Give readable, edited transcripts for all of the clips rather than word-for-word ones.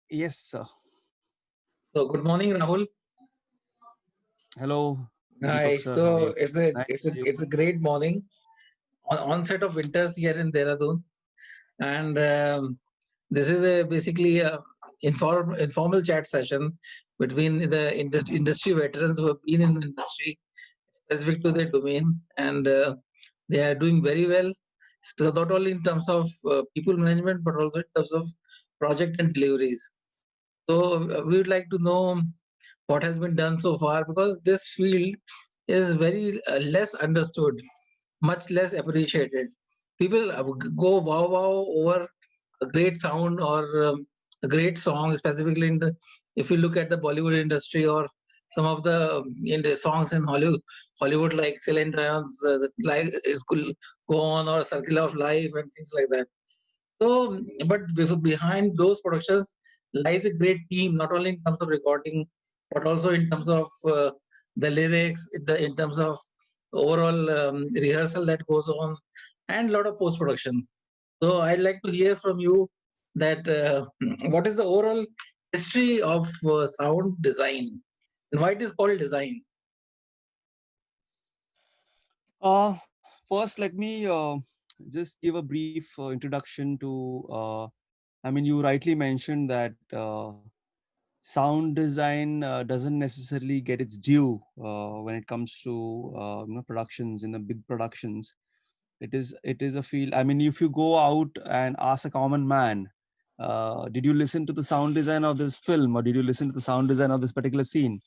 Yes, sir. So good morning, Rahul. Hello, Hi. Deepak sir. How are So you? it's a Nice it's to a see you. it's a great morning on onset of winters here in Dehradun, and this is a basically a informal chat session between the industry veterans who have been in the industry specific to their domain, and they are doing very well. So not only in terms of people management, but also in terms of project and deliveries. So we would like to know what has been done so far, because this field is very less understood, much less appreciated. People go wow wow over a great sound or a great song, specifically if you look at the Bollywood industry or some of the in the songs in Hollywood like Celine Dion's "Life Is Go On" or "Circle of Life" and things like that. So, but behind those productions lies a great team, not only in terms of recording, but also in terms of the lyrics, in terms of overall rehearsal that goes on, and a lot of post production. So, I'd like to hear from you that what is the overall history of sound design and why it is called design. First, let me just give a brief introduction to. You rightly mentioned that sound design doesn't necessarily get its due when it comes to productions in the big productions. It is a field. I mean, if you go out and ask a common man, did you listen to the sound design of this film, or did you listen to the sound design of this particular scene?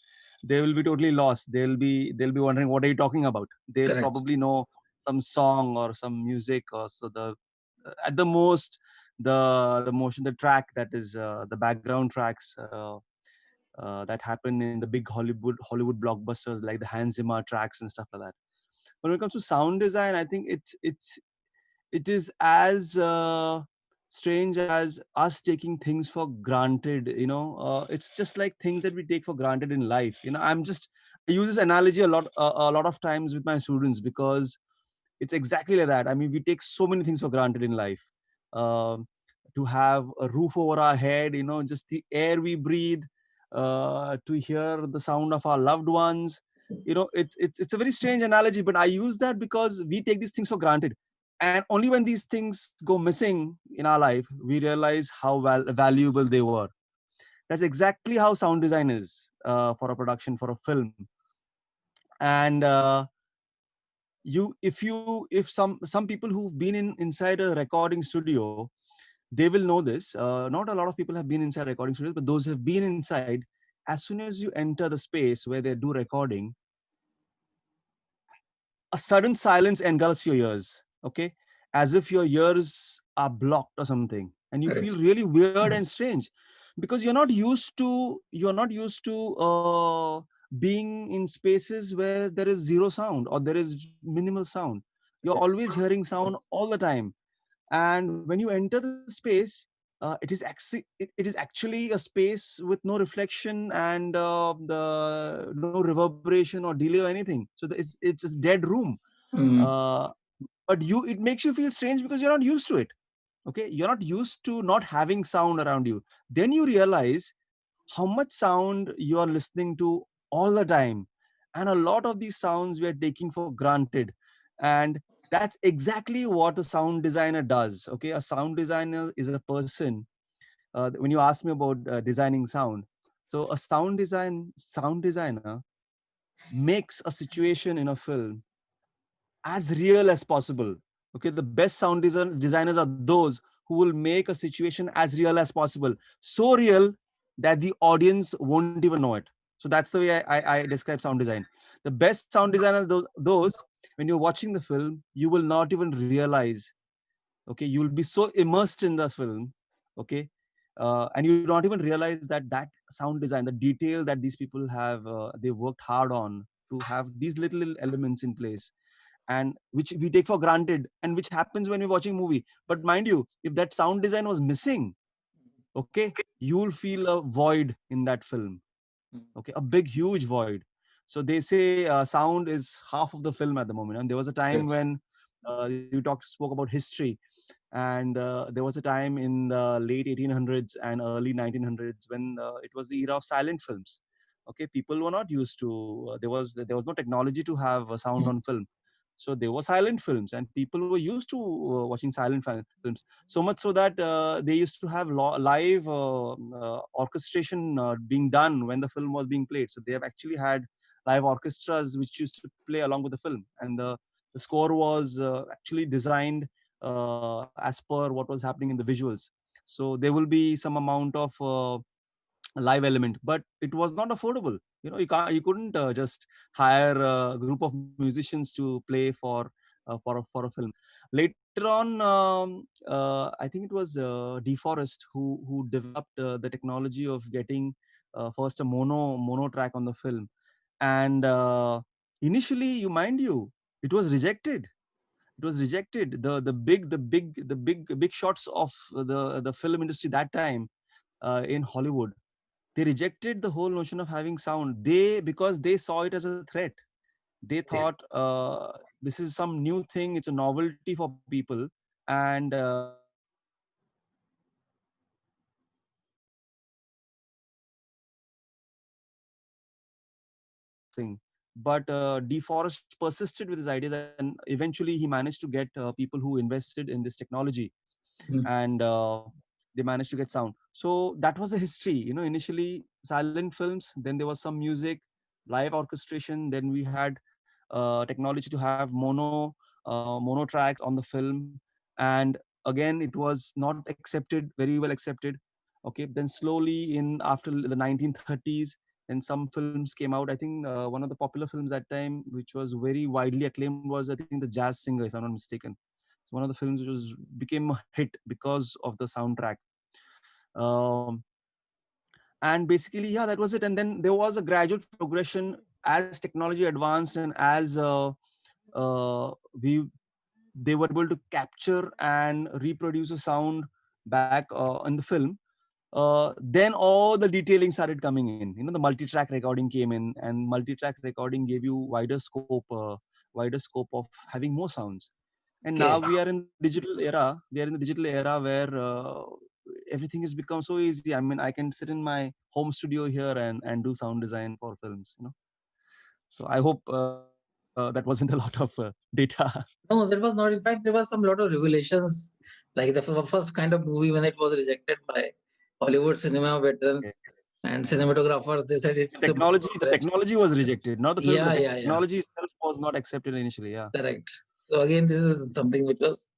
They will be totally lost. They'll be wondering, what are you talking about? They'll Correct. probably know some song or some music, or so the at the most the motion, the track, that is the background tracks that happen in the big Hollywood blockbusters like the Hans Zimmer tracks and stuff like that. When it comes to sound design, I think it is as strange as us taking things for granted. It's just like things that we take for granted in life. I use this analogy a lot of times with my students, because it's exactly like that. I mean, we take so many things for granted in life. um, to have a roof over our head, just the air we breathe, to hear the sound of our loved ones. It's a very strange analogy, but I use that because we take these things for granted, and only when these things go missing in our life we realize how valuable they were. That's exactly how sound design is for a production, for a film. And if some people who've been inside a recording studio, they will know this. Not a lot of people have been inside recording studios, but those who have been inside, as soon as you enter the space where they do recording, a sudden silence engulfs your ears. Okay, as if your ears are blocked or something, and you feel Correct. really weird and strange, because you're not used to being in spaces where there is zero sound or there is minimal sound. You're always hearing sound all the time, and when you enter the space, it is actually a space with no reflection and no reverberation or delay or anything. So it's a dead room. Mm. uh, but it makes you feel strange because you're not used to it. Okay, you're not used to not having sound around you. Then you realize how much sound you are listening to all the time, and a lot of these sounds we are taking for granted. And that's exactly what a sound designer does. Okay, a sound designer is a person. When you ask me about designing sound, so a sound designer makes a situation in a film as real as possible. Okay, the best designers are those who will make a situation as real as possible, so real that the audience won't even know it. So that's the way I describe sound design. The best sound designers, those when you're watching the film you will not even realize. Okay, you will be so immersed in the film. Okay, and you don't even realize that sound design, the detail that these people have, they worked hard on to have these little elements in place, and which we take for granted, and which happens when we're watching a movie. But mind you, if that sound design was missing, okay, you'll feel a void in that film. Okay, a big huge void. So they say sound is half of the film at the moment. And there was a time Correct. when you spoke about history. And there was a time in the late 1800s and early 1900s when it was the era of silent films. Okay, people were not used to, there was no technology to have sound on film. So there were silent films, and people were used to watching silent films. So much so that they used to have live orchestration being done when the film was being played. So they have actually had live orchestras which used to play along with the film, and the score was actually designed as per what was happening in the visuals. So there will be some amount of live element, but it was not affordable. You couldn't just hire a group of musicians to play for a film. Later on, I think it was DeForest who developed the technology of getting first a mono track on the film. And initially, you mind you, it was rejected. The big shots of the film industry that time in Hollywood, they rejected the whole notion of having sound. Because they saw it as a threat. They Yeah. thought this is some new thing, it's a novelty for people. And thing. But DeForest persisted with his ideas, and eventually he managed to get people who invested in this technology, Mm. and they managed to get sound. So that was the history. Initially silent films, then there was some music, live orchestration, then we had technology to have mono tracks on the film. And again, it was not accepted, very well accepted. Okay, then slowly, in after the 1930s, then some films came out. I think one of the popular films that time, which was very widely acclaimed, was, I think, The Jazz Singer, if I'm not mistaken. It's one of the films which became a hit because of the soundtrack. um, and basically, yeah, that was it. And then there was a gradual progression as technology advanced, and as we they were able to capture and reproduce a sound back in the film. Then all the detailing started coming in. The multi-track recording came in, and multi-track recording gave you wider scope of having more sounds. And now Okay. we are in the digital era. We are in the digital era where everything has become so easy. I mean, I can sit in my home studio here and do sound design for films. So I hope that wasn't a lot of data. No, that was not. In fact, there was some lot of revelations, like the first kind of movie when it was rejected by Hollywood cinema Okay. veterans and cinematographers. They said The it's a technology, the technology was rejected, not the film. The yeah, yeah, yeah. technology itself was not accepted initially. Yeah. Correct. So again, this is something which was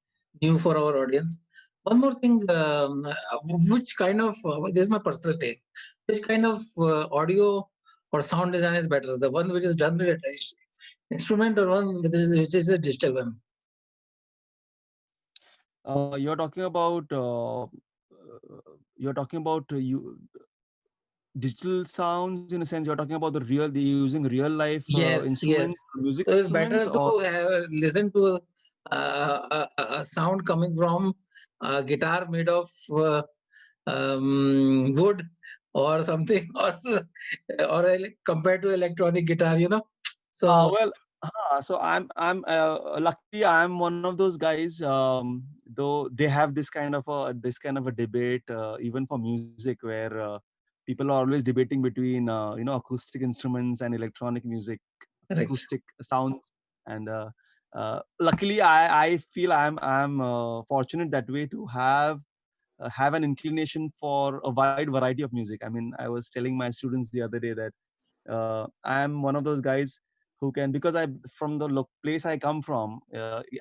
new for our audience. One more thing, which kind of this is my personal take. Which kind of audio or sound design is better? The one which is done with a traditional instrument, or one which is a digital one? You're talking about you digital sounds, in a sense. You're talking about the using real life Yes, instruments, yes. music So it's instruments, better or to listen to a sound coming from a guitar made of wood or something, compared to electronic guitar, you know. So well, so I'm luckily I'm one of those guys. Though they have this kind of a debate even for music, where people are always debating between acoustic instruments and electronic music, correct, acoustic sounds. And luckily, I feel I'm fortunate that way to have an inclination for a wide variety of music. I mean, I was telling my students the other day that I'm one of those guys who can, because I from the place I come from,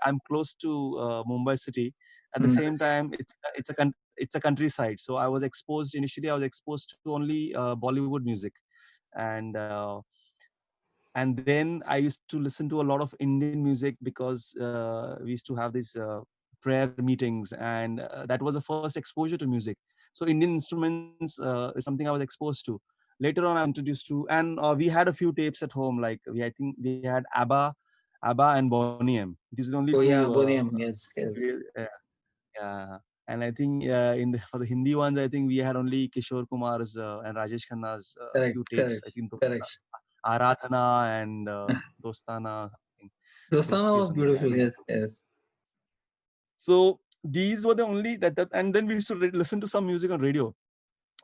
I'm close to Mumbai city. At the mm, same time, it's a countryside. So I was exposed to only Bollywood music. And then I used to listen to a lot of Indian music, because we used to have these prayer meetings, and that was the first exposure to music. So Indian instruments is something I was exposed to. Later on, I was introduced to, and we had a few tapes at home. Like, I think we had ABBA and Boney M. These are the only oh two. yeah, Bonium, yes, yes, Yeah, and I think for the Hindi ones, I think we had only Kishore Kumar's and Rajesh Khanna's correct, few tapes. correct, I think correct. Aradhana and Dostana. I think those Dostana few was songs. Yeah, beautiful, we had yes, those. yes. So these were the only that and then we used to listen to some music on radio.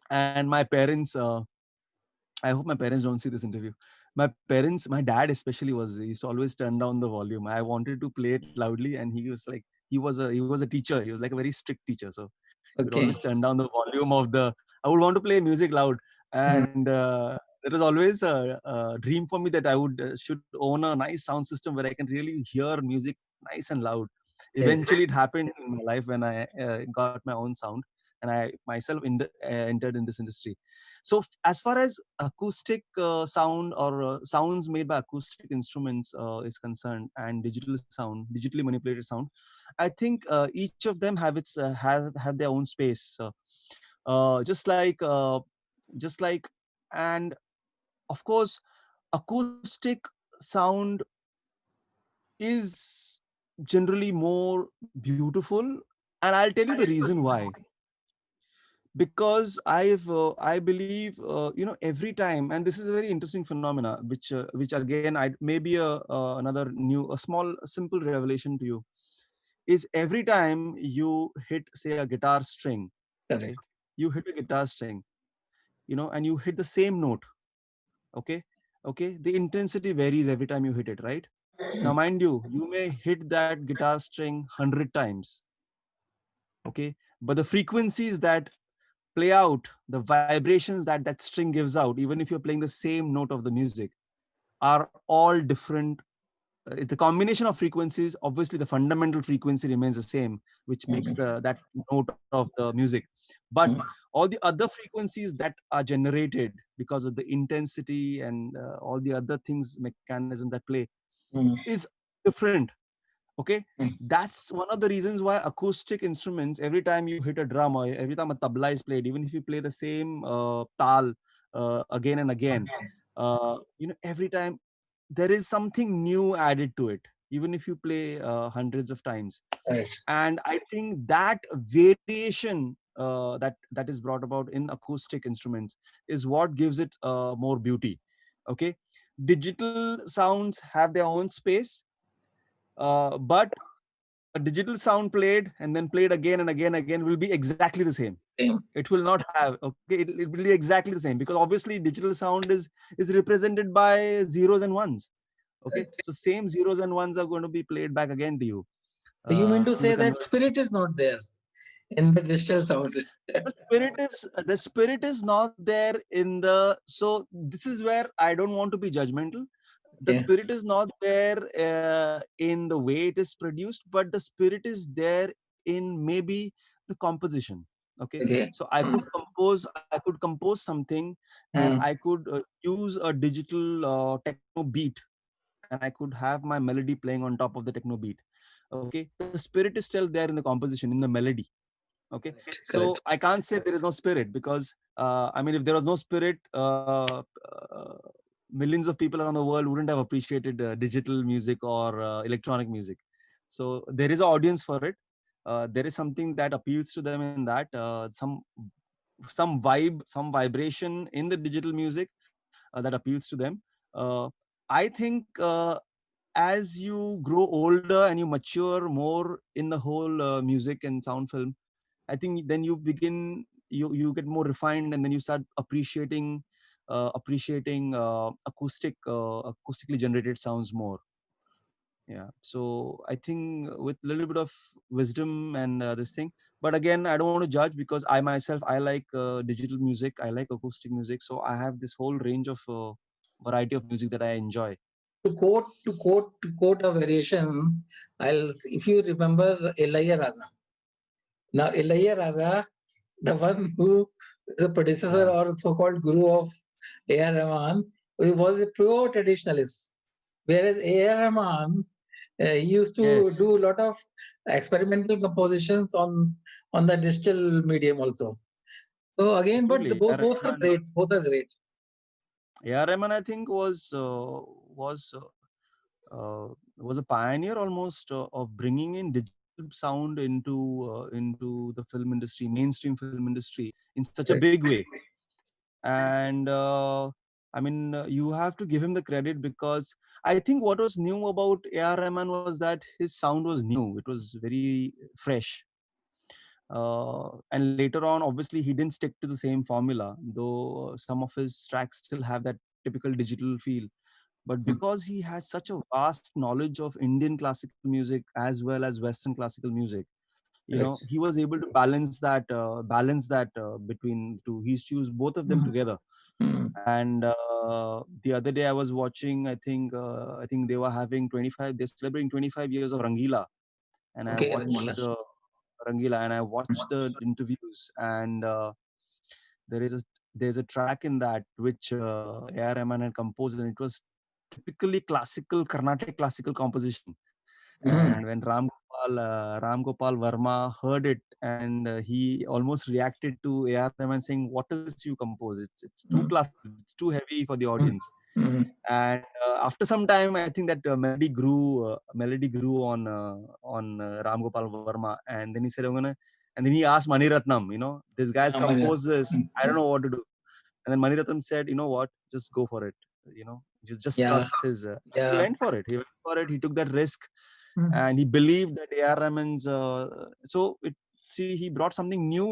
And my parents, I hope my parents don't see this interview. My parents, my dad especially, he used to always turn down the volume. I wanted to play it loudly, and he was like, he was a teacher. He was like a very strict teacher, so he would Okay. always turn down the volume of the. I would want to play music loud, Mm. and there was always a dream for me that I would should own a nice sound system where I can really hear music nice and loud. Yes. Eventually, it happened in my life when I got my own sound, and I myself entered in this industry. So as far as acoustic sound or sounds made by acoustic instruments is concerned, and digital sound, digitally manipulated sound, I think each of them have their own space. Just like and of course, acoustic sound is generally more beautiful, and I'll tell you the reason why. Because I believe every time, and this is a very interesting phenomena, which again I maybe another new a small simple revelation to you, is every time you hit, say, a guitar string, Correct. okay, you hit a guitar string, and you hit the same note, okay, the intensity varies every time you hit it, right? Now mind you, you may hit that guitar string 100 times, okay, but the frequencies that play out, the vibrations that that string gives out, even if you're playing the same note of the music, are all different. It's the combination of frequencies. Obviously, the fundamental frequency remains the same, which makes Mhm. that note of the music. But Mm. all the other frequencies that are generated because of the intensity and all the other things, mechanism that play, Mm. is different. Okay, Mm. that's one of the reasons why acoustic instruments, every time you hit a drum or every time a tabla is played, even if you play the same tal again and again, every time there is something new added to it, even if you play hundreds of times. Correct. And I think that variation that is brought about in acoustic instruments is what gives it more beauty. Okay, digital sounds have their own space, but a digital sound played and then played again and again and again will be exactly the same. Same. It will not have, okay, it will be exactly the same, because obviously digital sound is represented by zeros and ones. Okay, Correct. so same zeros and ones are going to be played back again to you So you mean to through the say that converter. spirit is not there in the digital sound? The spirit is not there in the. So this is where I don't want to be judgmental. The Okay. spirit is not there in the way it is produced, but the spirit is there in maybe the composition. Okay, Okay. so I Mm. could compose something, and Mm. I could use a digital techno beat, and I could have my melody playing on top of the techno beat. Okay, the spirit is still there in the composition, in the melody. Okay, Correct. so Correct. I can't say there is no spirit, because I mean, if there was no spirit, millions of people around the world wouldn't have appreciated digital music or electronic music. So there is an audience for it. There is something that appeals to them in that, some vibe, some vibration in the digital music that appeals to them. uh, I think as you grow older and you mature more in the whole music and sound film, I think then you get more refined, and then you start appreciating acoustically generated sounds more. Yeah. So I think with a little bit of wisdom and this thing, but again, I don't want to judge, because I myself, I like digital music, I like acoustic music, so I have this whole range of variety of music that I enjoy. To quote a variation, if you remember Elia Raza. Now Elia Raza, the one who is the predecessor Yeah. or so-called guru of A.R. Rahman, he was a pure traditionalist. Whereas A.R. Rahman, he used Yeah. to do a lot of experimental compositions on the digital medium also. So again, but the, Absolutely. both both are great. Both are great. A.R. Rahman, I think, was a pioneer almost of bringing in digital sound into the film industry, mainstream film industry, in such a Correct. big way. And I mean, you have to give him the credit, because I think what was new about A.R. Rahman was that his sound was new. It was very fresh. And later on, obviously, he didn't stick to the same formula, though some of his tracks still have that typical digital feel. But because he has such a vast knowledge of Indian classical music as well as Western classical music, Correct. he was able to balance that between two. He's choose both of them together. Mm. And the other day I was watching, I think they were having 25, they're celebrating 25 years of Rangila. And I Okay, watched Rangila. the Rangila, and I watched the interviews. And there is a there's a track in that which A.R. Rahman had composed, and it was typically classical Carnatic classical composition. Mm. And when Ram Gopal Verma heard it, and he almost reacted to A.R. Rahman saying, "What is this you compose? It's too Mm. classical. It's too heavy for the Mm. audience." Mm. And after some time, I think that melody grew on Ram Gopal Verma. And then he said, "I'm gonna," and then he asked Mani Ratnam, "This guy's Amaya. composed this. I don't know what to do." And then Mani Ratnam said, "You know what? Just go for it. Just Yeah, trust his." He yeah. went for it. He went for it. He took that risk, Mm. and he believed that A.R. Rahman's. So it see he brought something new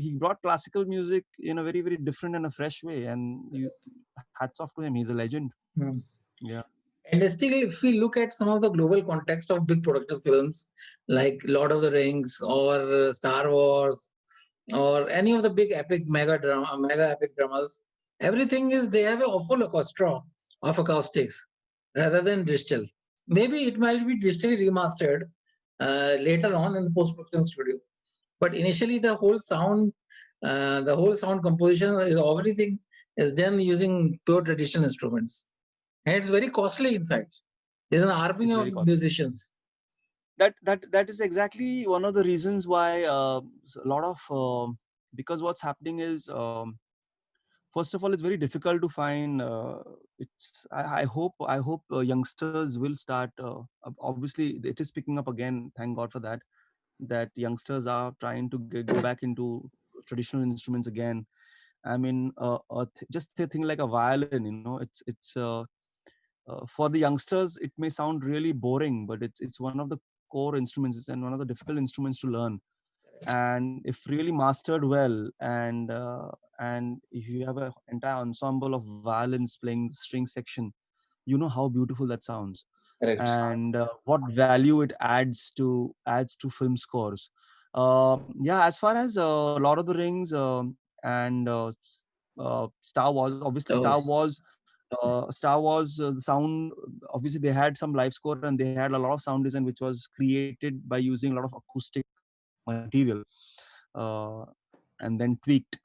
he brought classical music in a very very different and a fresh way. And hats off to him. He's a legend. Mm. Yeah. And still, if we look at some of the global context of big production films like Lord of the Rings or Star Wars or any of the big epic mega epic dramas, everything is they have a full orchestra of acoustics rather than digital. Maybe it might be digitally remastered later on in the post production studio, but initially the whole sound composition is everything is done using pure traditional instruments, and it's very costly. In fact, there's an army It's of very cool. musicians. That is exactly one of the reasons why a lot of because what's happening is, first of all, it's very difficult to find. I hope youngsters will start. Obviously, it is picking up again. Thank God for that. That youngsters are trying to go back into traditional instruments again. I mean, just a thing like a violin. It's for the youngsters, it may sound really boring, but it's one of the core instruments and one of the difficult instruments to learn. And if really mastered well, and if you have an entire ensemble of violins playing the string section, you know how beautiful that sounds. Correct. And what value it adds to film scores. Yeah, as far as Lord of the Rings, and Star Wars, obviously That was the sound, obviously they had some live score, and they had a lot of sound design which was created by using a lot of acoustic material, uh, and then tweaked.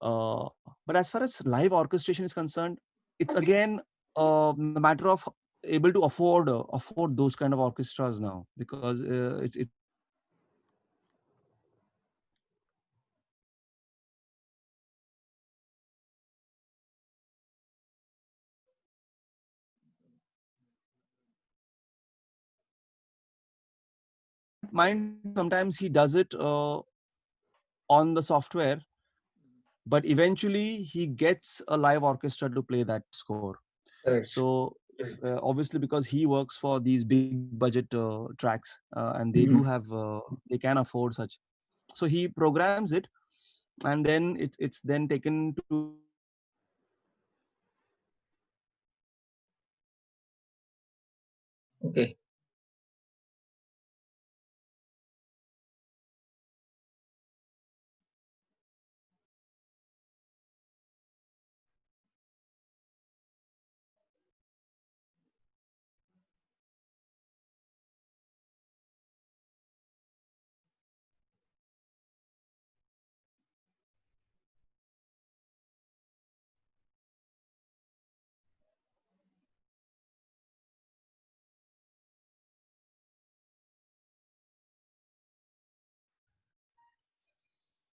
But as far as live orchestration is concerned, it's again the matter of able to afford those kind of orchestras now, because it's mind sometimes he does it on the software, but eventually he gets a live orchestra to play that score. correct. So obviously, because he works for these big budget tracks, and they do Mhm. have they can afford such, so he programs it, and then it's then taken to Okay.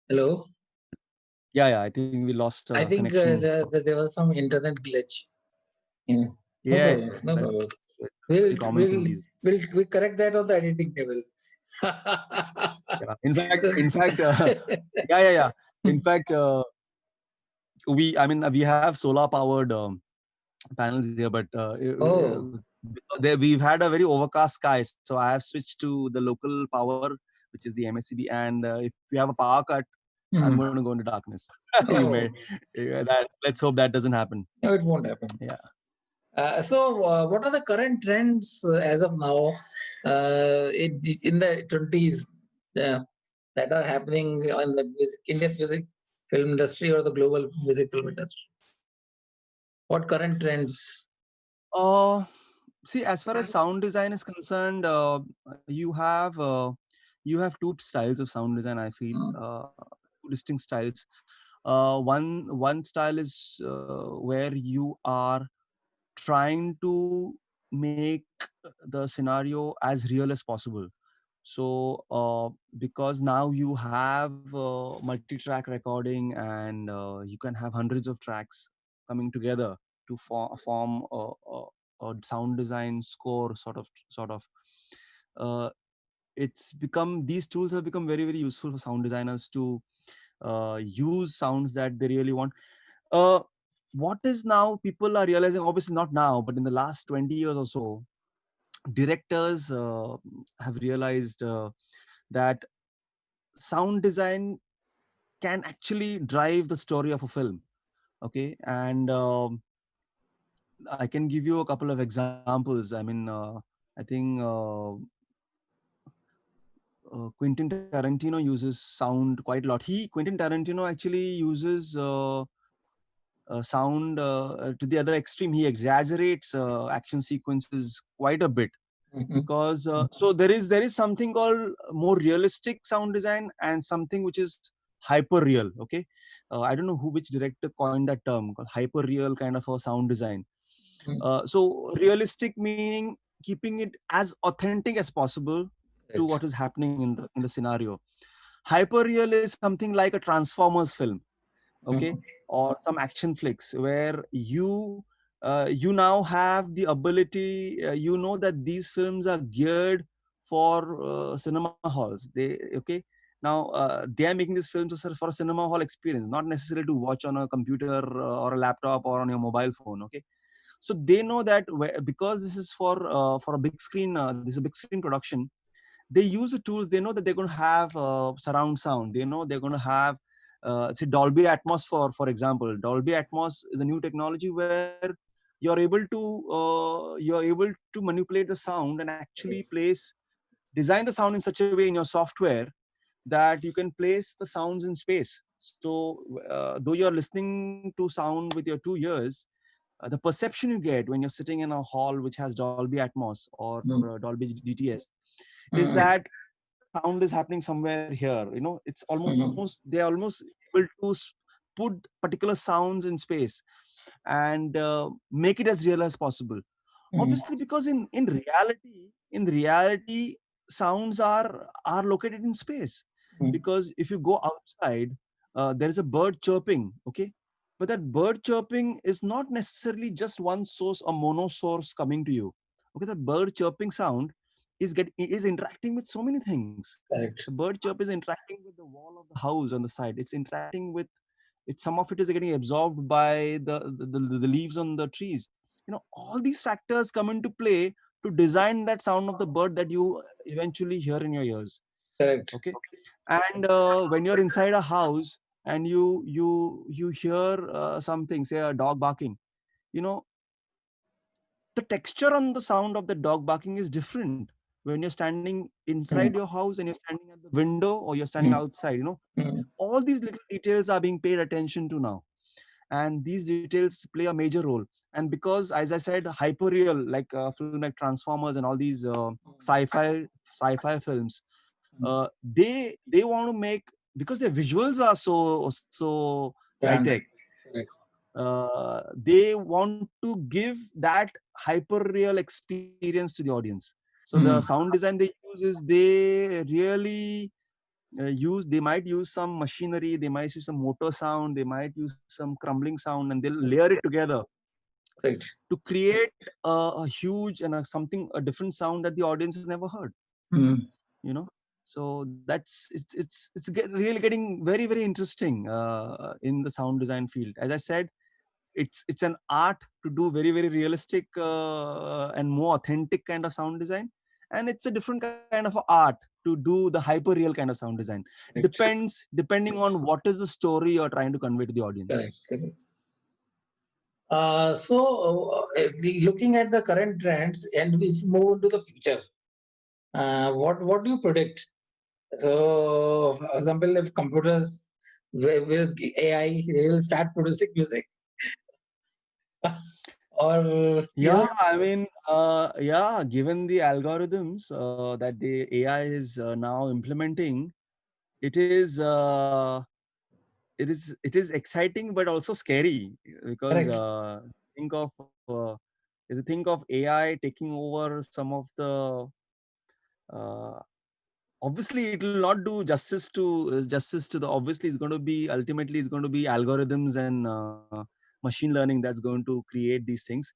Hello. yeah, I think we lost I think connection. there was some internet glitch. Yeah. No Yeah, problem. No problem. it's We'll very common we'll thing these. we'll correct that on the editing table. Yeah. In fact, So- yeah. In fact, we have solar powered panels here, but oh, we've had a very overcast sky, so I have switched to the local power, which is the MSCB. And if we have a power cut, I'm Mhm. going to go into darkness. You may, Oh, let's hope that doesn't happen. no, it won't happen. Yeah. So, what are the current trends as of now in the 20s that are happening in the Indian music film industry or the global music film industry? What current trends? Uh, See, as far as sound design is concerned, you have two styles of sound design. I feel Mm, two distinct styles. One style is where you are trying to make the scenario as real as possible. So because now you have multi-track recording, and you can have hundreds of tracks coming together to form a sound design score, sort of uh, it's become, these tools have become very, very useful for sound designers to use sounds that they really want. uh, what is now people are realizing, obviously not now, but in the last 20 years or so, directors have realized that sound design can actually drive the story of a film. Okay. And I can give you a couple of examples. I mean, I think Quentin Tarantino uses sound quite a lot. Quentin Tarantino actually uses sound to the other extreme. He exaggerates action sequences quite a bit, mhm, because so there is something called more realistic sound design and something which is hyper real. Okay. I don't know which director coined that term, called hyper real kind of a sound design. mhm. So realistic meaning keeping it as authentic as possible to Correct. what is happening in the scenario. Hyper real is something like a Transformers film. Okay. Mhm, Or some action flicks where you now have the ability, you know that these films are geared for cinema halls. Now they are making these films for a cinema hall experience, not necessarily to watch on a computer or a laptop or on your mobile phone. Okay. So they know that because this is for a big screen, this is a big screen production, they use the tools. They know that they're going to have surround sound. They know they're going to have say Dolby Atmos. For example, Dolby Atmos is a new technology where you're able to manipulate the sound and actually place design the sound in such a way in your software that you can place the sounds in space. So though you're listening to sound with your 2 ears, the perception you get when you're sitting in a hall which has Dolby Atmos or mhm, Dolby DTS is mhm, that sound is happening somewhere here. It's mhm, almost, they're almost able to put particular sounds in space and make it as real as possible. mhm, Obviously, because in reality, sounds are located in space. mhm, Because if you go outside, there is a bird chirping. Okay. But that bird chirping is not necessarily just one source, a mono source coming to you. Okay. The bird chirping sound is interacting with so many things. The correct. bird chirp is interacting with the wall of the house on the side. It's interacting with it. Some of it is getting absorbed by the leaves on the trees. All these factors come into play to design that sound of the bird that you eventually hear in your ears. Correct. Okay. And when you're inside a house and you hear something, say a dog barking, you know the texture on the sound of the dog barking is different when you're standing inside Mhm, your house and you're standing at the window or you're standing mhm, outside. mhm, All these little details are being paid attention to now, and these details play a major role. And because, as I said, hyper real, like a film like Transformers and all these sci-fi films, mhm. they want to make, because their visuals are so high Brand. tech. Correct. They want to give that hyper real experience to the audience. So the Mhm, sound design they use is, they really they might use some machinery, they might use some motor sound, they might use some crumbling sound, and they'll layer it together correct. to create a huge and a different sound that the audience has never heard. Mhm, you know so really getting very, very interesting in the sound design field. As I said, it's an art to do very, very realistic and more authentic kind of sound design, and it's a different kind of art to do the hyper real kind of sound design. Correct. Depending on what is the story you're trying to convey to the audience. Correct. Correct. Looking at the current trends, and we move into the future, what do you predict? So, for example, if computers with AI, they will start producing music, or Yeah, I mean, yeah, given the algorithms that the AI is now implementing, it is it is exciting but also scary, because correct. think of if you think of AI taking over some of the uh, obviously it will not do justice to the, obviously it's going to be, ultimately it's going to be algorithms and machine learning that's going to create these things.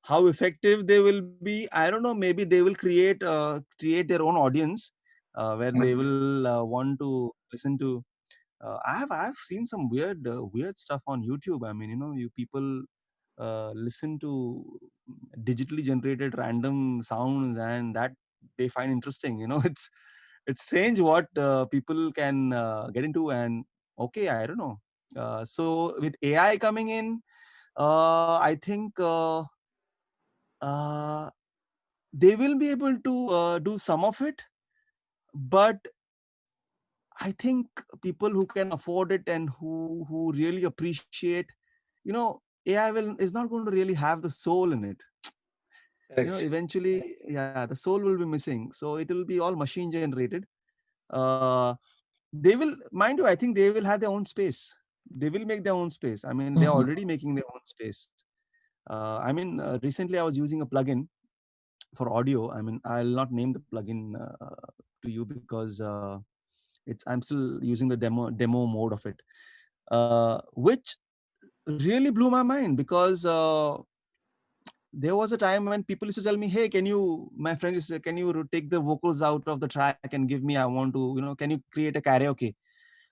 How effective they will be, I don't know. Maybe they will create their own audience where they Mm. will want to listen to I've seen some weird stuff on YouTube. I mean, you people listen to digitally generated random sounds, and that they find interesting. It's strange what people can get into. And okay, I don't know. So with AI coming in, I think uh, they will be able to do some of it, but I think people who can afford it and who really appreciate, AI is not going to really have the soul in it. Correct. Eventually, yeah, the soul will be missing. So it will be all machine generated. Uh, they will, mind you, I think they will have their own space. They will make their own space. I mean, they're Mhm. already making their own space. I mean, recently I was using a plugin for audio. I mean, I'll not name the plugin to you because I'm still using the demo mode of it, which really blew my mind because there was a time when people used to tell me, "Hey, my friends used to say, can you take the vocals out of the track and give me? I want to, can you create a karaoke?"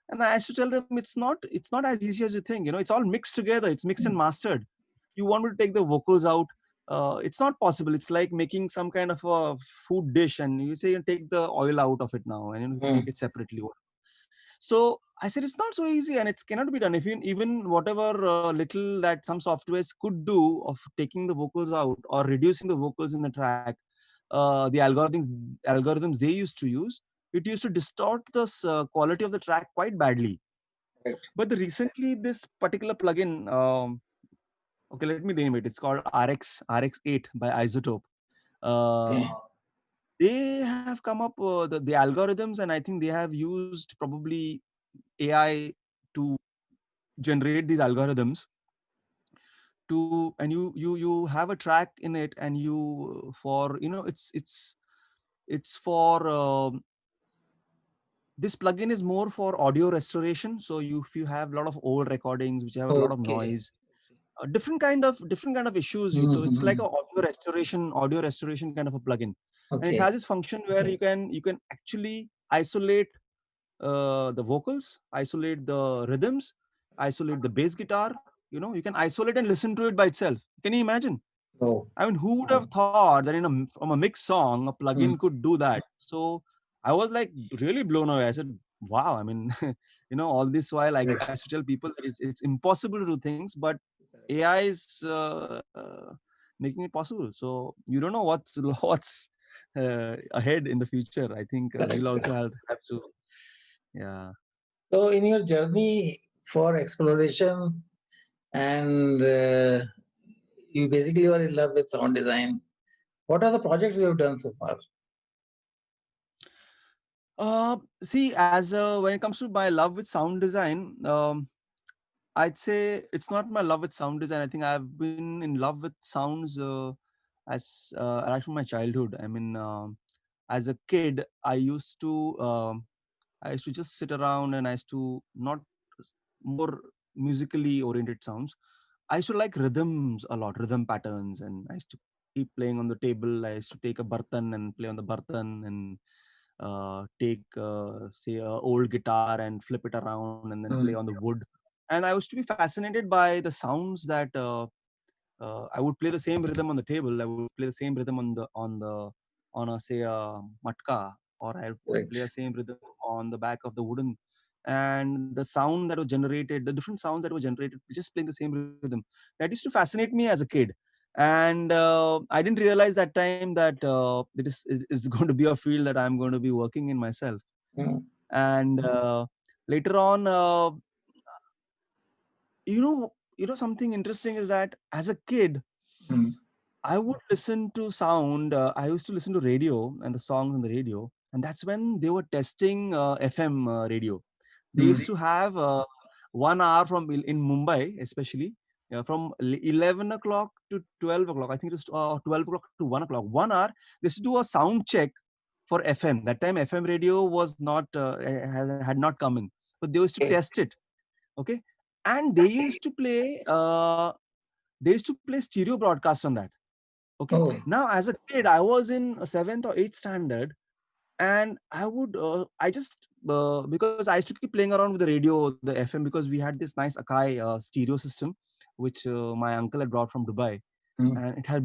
And I used to tell them, it's not as easy as you think. It's all mixed together. It's mixed and mastered. You want me to take the vocals out? It's not possible. It's like making some kind of a food dish, and you say you take the oil out of it now, and make Mm. it separately. So I said it's not so easy, and it cannot be done. If even whatever little that some softwares could do of taking the vocals out or reducing the vocals in the track, the algorithms they used to use, it used to distort the quality of the track quite badly. Correct. But recently, this particular plugin, okay, let me name it. It's called RX8 by Isotope. Uh, Okay. they have come up the algorithms, and I think they have used probably AI to generate these algorithms and you have a track in it, and you for it's for this plugin is more for audio restoration. So if you have a lot of old recordings which have a lot of Okay. noise, different kind of issues, so it's like Mhm. a audio restoration kind of a plugin. And it Okay. has this function where you can actually isolate the vocals, isolate the rhythms, isolate the bass guitar. You can isolate and listen to it by itself. Can you imagine? Oh. I mean, who would have thought that from a mixed song, a Mm. plugin could do that? So I was like really blown away. I said, "Wow!" I mean, all this while I Correct. used to tell people that it's impossible to do things, but AI is making it possible. So you don't know what's what's ahead in the future. I think we'll Correct. also Correct. have to, yeah. So, in your journey for exploration, and you basically are in love with sound design, what are the projects you have done so far? See, as when it comes to my love with sound design, I'd say it's not my love with sound design. I think I've been in love with sounds right from my childhood. I mean, as a kid, I used to just sit around, and I used to not more musically oriented sounds. I used to like rhythms a lot, rhythm patterns, and I used to keep playing on the table. I used to take a bartan and play on the bartan, and take say a old guitar and flip it around and then play on Mm. the wood. And I used to be fascinated by the sounds that I would play the same rhythm on the table. I would play the same rhythm on a say a matka or I would play Correct. the same rhythm on the back of the wooden, and the sound that was generated, the different sounds that were generated just playing the same rhythm, that used to fascinate me as a kid. And I didn't realize that time that is going to be a field that I'm going to be working in myself. Mm. And later on, something interesting is that as a kid, Mm. I would listen to sound. I used to listen to radio and the songs on the radio, and that's when they were testing FM radio. They Mm. used to have 1 hour in Mumbai, especially from 11 o'clock to 12 o'clock. I think it was 12 o'clock to 1 o'clock. 1 hour. They used to do a sound check for FM. That time FM radio was not had not come in, but they used to Okay. test it. Okay, and they used to play stereo broadcast on that. Okay. Oh, Now, as a kid, I was in a seventh or eighth standard, and I just, because I used to keep playing around with the radio, the FM, because we had this nice Akai stereo system, which my uncle had brought from Dubai, mm. and it had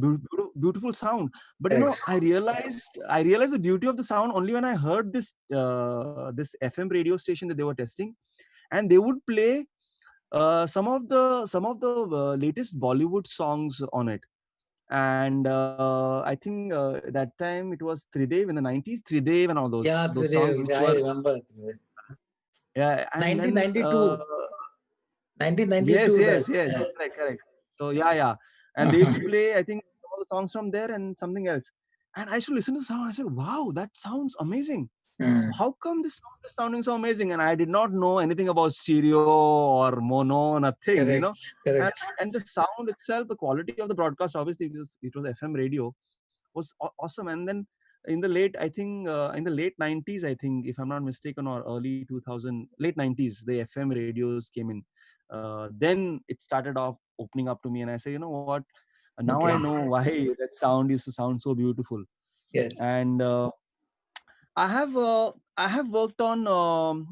beautiful sound. But Correct. I realized the beauty of the sound only when I heard this FM radio station that they were testing, and they would play some of the latest Bollywood songs on it. And I think that time it was Tridev in the 90s, Tridev and all those Yeah, those songs Tridev. which I were, remember. yeah. And then 1992. 1992 yes, that. yes, yes, Yeah. correct. So yeah. And they used to play, I think, all the songs from there and something else. And I used to listen to the sound. I said, wow, that sounds amazing. Mm. How come this sound is sounding so amazing? And I did not know anything about stereo or mono, nothing, Correct. and Correct. and the sound itself, the quality of the broadcast, obviously it was FM radio, was awesome. And then in the late, I think, in the late 90s, I think, if I'm not mistaken, or early 2000, late 90s, the FM radios came in. Then it started off opening up to me, and I say, you know what? Now I Okay. know why that sound used to sound so beautiful. Yes. And I have worked on.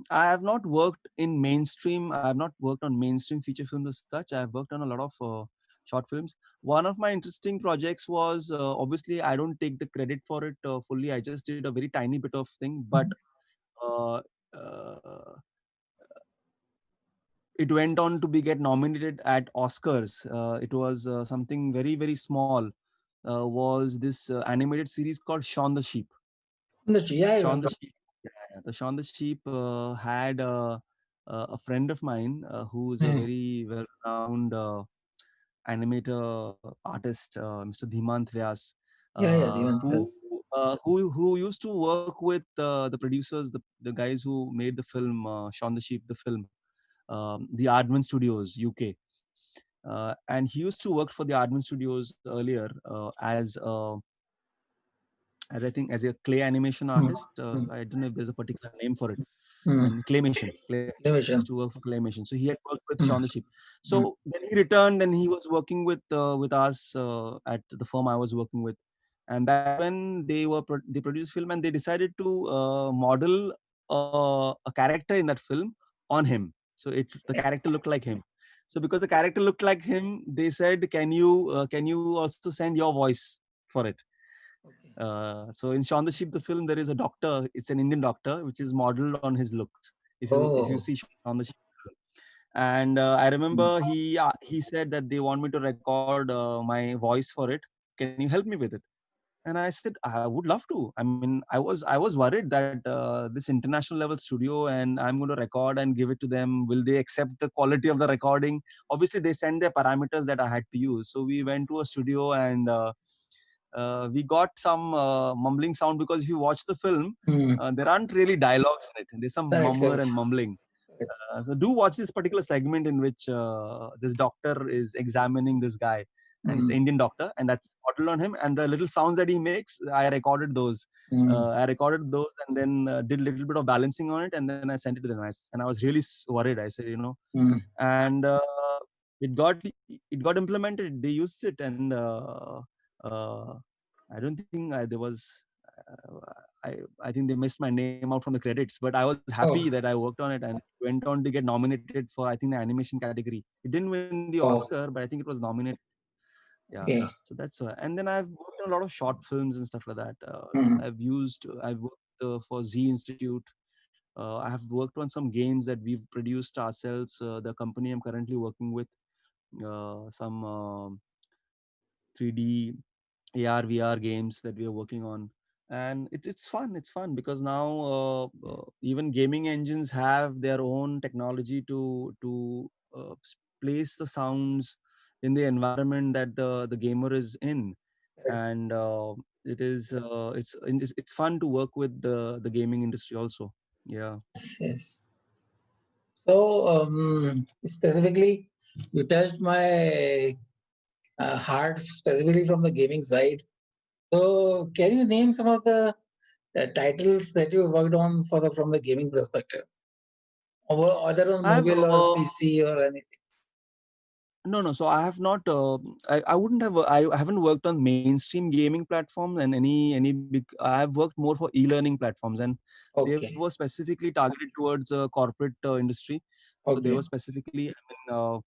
I have not worked in mainstream. I have not worked on mainstream feature films as such. I have worked on a lot of short films. One of my interesting projects was, obviously I don't take the credit for it fully. I just did a very tiny bit of thing, but uh, uh, it went on to be get nominated at Oscars. It was something very very small. Was this animated series called Shaun the Sheep? Yeah, I Shaun the remember. Sheep. Yeah. The Shaun the Sheep had a friend of mine who's a Mm. very well-renowned animator artist, Mr. Dhimant Vyas, Yeah, the one who was. who used to work with the producers, the guys who made the film Shaun the Sheep, the film, the Aardman Studios, UK. And he used to work for the Aardman Studios earlier as I think as a clay animation Mm. artist. Mm. I don't know if there's a particular name for it. Mm. And claymation. He used Innovation. to work for claymation. So he had worked with Mm. Shaun the Sheep. Mm. So then he returned and he was working with us at the firm I was working with. And that's when they produced film, and they decided to model a character in that film on him. So the character looked like him. So because the character looked like him, they said, can you also send your voice for it? Okay. So in Shaun the Sheep, the film, there is a doctor. It's an Indian doctor, which is modeled on his looks. If you Oh. see Shaun the Sheep, and I Mm. remember he said that they want me to record my voice for it. Can you help me with it? And I said, I would love to. I mean, I was worried that this international level studio, and I'm going to record and give it to them. Will they accept the quality of the recording? Obviously, they send their parameters that I had to use. So we went to a studio, and we got some mumbling sound, because if you watch the film, Mm. there aren't really dialogues in it. There's some Correct. mummer Correct. and mumbling. Correct. So do watch this particular segment in which this doctor is examining this guy, and it's an Mm. Indian doctor, and that's modeled on him. And the little sounds that he makes, I recorded those. Mm. And then did a little bit of balancing on it, and then I sent it to them. And I was really worried. I said, Mm. and it got implemented. They used it, and uh, I don't think there was. I think they missed my name out from the credits, but I was happy Oh. that I worked on it and went on to get nominated for, I think, the animation category. It didn't win the Oh. Oscar, but I think it was nominated. Yeah. Okay. So that's why. And then I've worked on a lot of short films and stuff like that. Mm. I've worked for Z Institute. I have worked on some games that we've produced ourselves. The company I'm currently working with, some 3D AR VR games that we are working on, and it's fun. It's fun because now even gaming engines have their own technology to place the sounds in the environment that the gamer is in, Correct. and it's fun to work with the gaming industry also. Yeah. Yes, yes. So, specifically, you touched my heart, specifically from the gaming side. So, can you name some of the titles that you worked on for the from the gaming perspective, or either on I've mobile or PC or anything? No, so I have not. I wouldn't have. I haven't worked on mainstream gaming platforms and any big. I have worked more for e-learning platforms, and they were Okay, specifically targeted towards corporate industry. So they okay. were specifically. Um,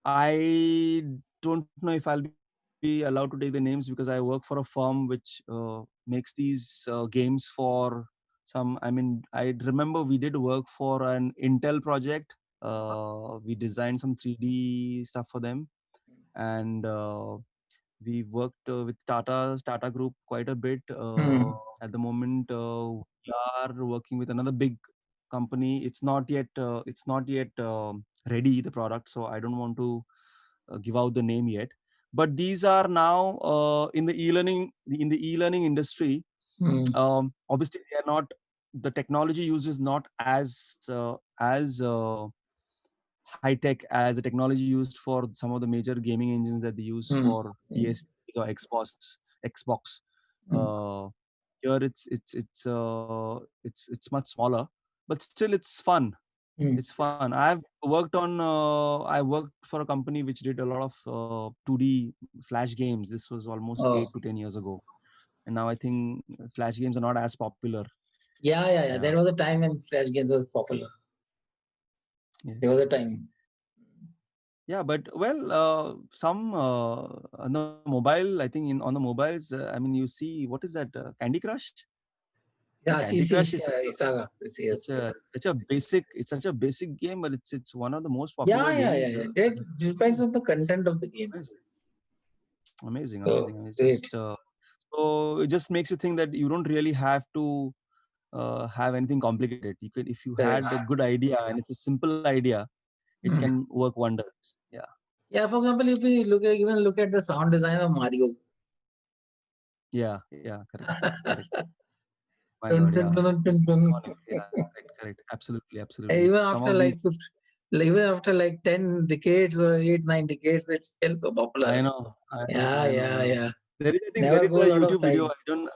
I don't know if I'll be allowed to take the names because I work for a firm which makes these games for some. I mean, I remember we did work for an Intel project. We designed some 3D stuff for them, and we worked with Tata Group quite a bit. Hmm. At the moment, we are working with another big company. It's not yet ready, the product, so I don't want to give out the name yet. But these are now in the e-learning industry. Hmm. Obviously, they are not. The technology used is not as high tech as the technology used for some of the major gaming engines that they use Hmm. for PS or Xbox. Hmm. Uh, Here it's much smaller, but still it's fun. Hmm. It's fun. I worked for a company which did a lot of 2D flash games. This was almost Oh, 8 to 10 years ago, and now I think flash games are not as popular. yeah, yeah, yeah. Yeah. There was a time when Flash games was popular. Yes. There was a time. Yeah, but well, some on the mobile, I think on the mobiles, I mean, you see what is that Candy Crush? Yeah, Candy CC, Crush is Saga. Yes, yes, yes. such a basic game, but it's one of the most Yeah, popular yeah, yeah, games. yeah. That depends on the content of the game. Amazing, amazing, So amazing. And it's great. just so it just makes you think that you don't really have to have anything complicated. You could, if you Correct. had a good idea and it's a simple idea, it Hmm. can work wonders. Yeah, Yeah, for example, if we look at the sound design of Mario. yeah, correct. My God, Dun, yeah. dun, dun, dun, dun. Iconic. Yeah, correct. Absolutely. And even It's some after of these. even after like 10 decades or 8, 9 decades, it's still so popular. Yeah, I yeah, know. yeah. There is, I think, there Never is a goes out of YouTube video. style. I don't.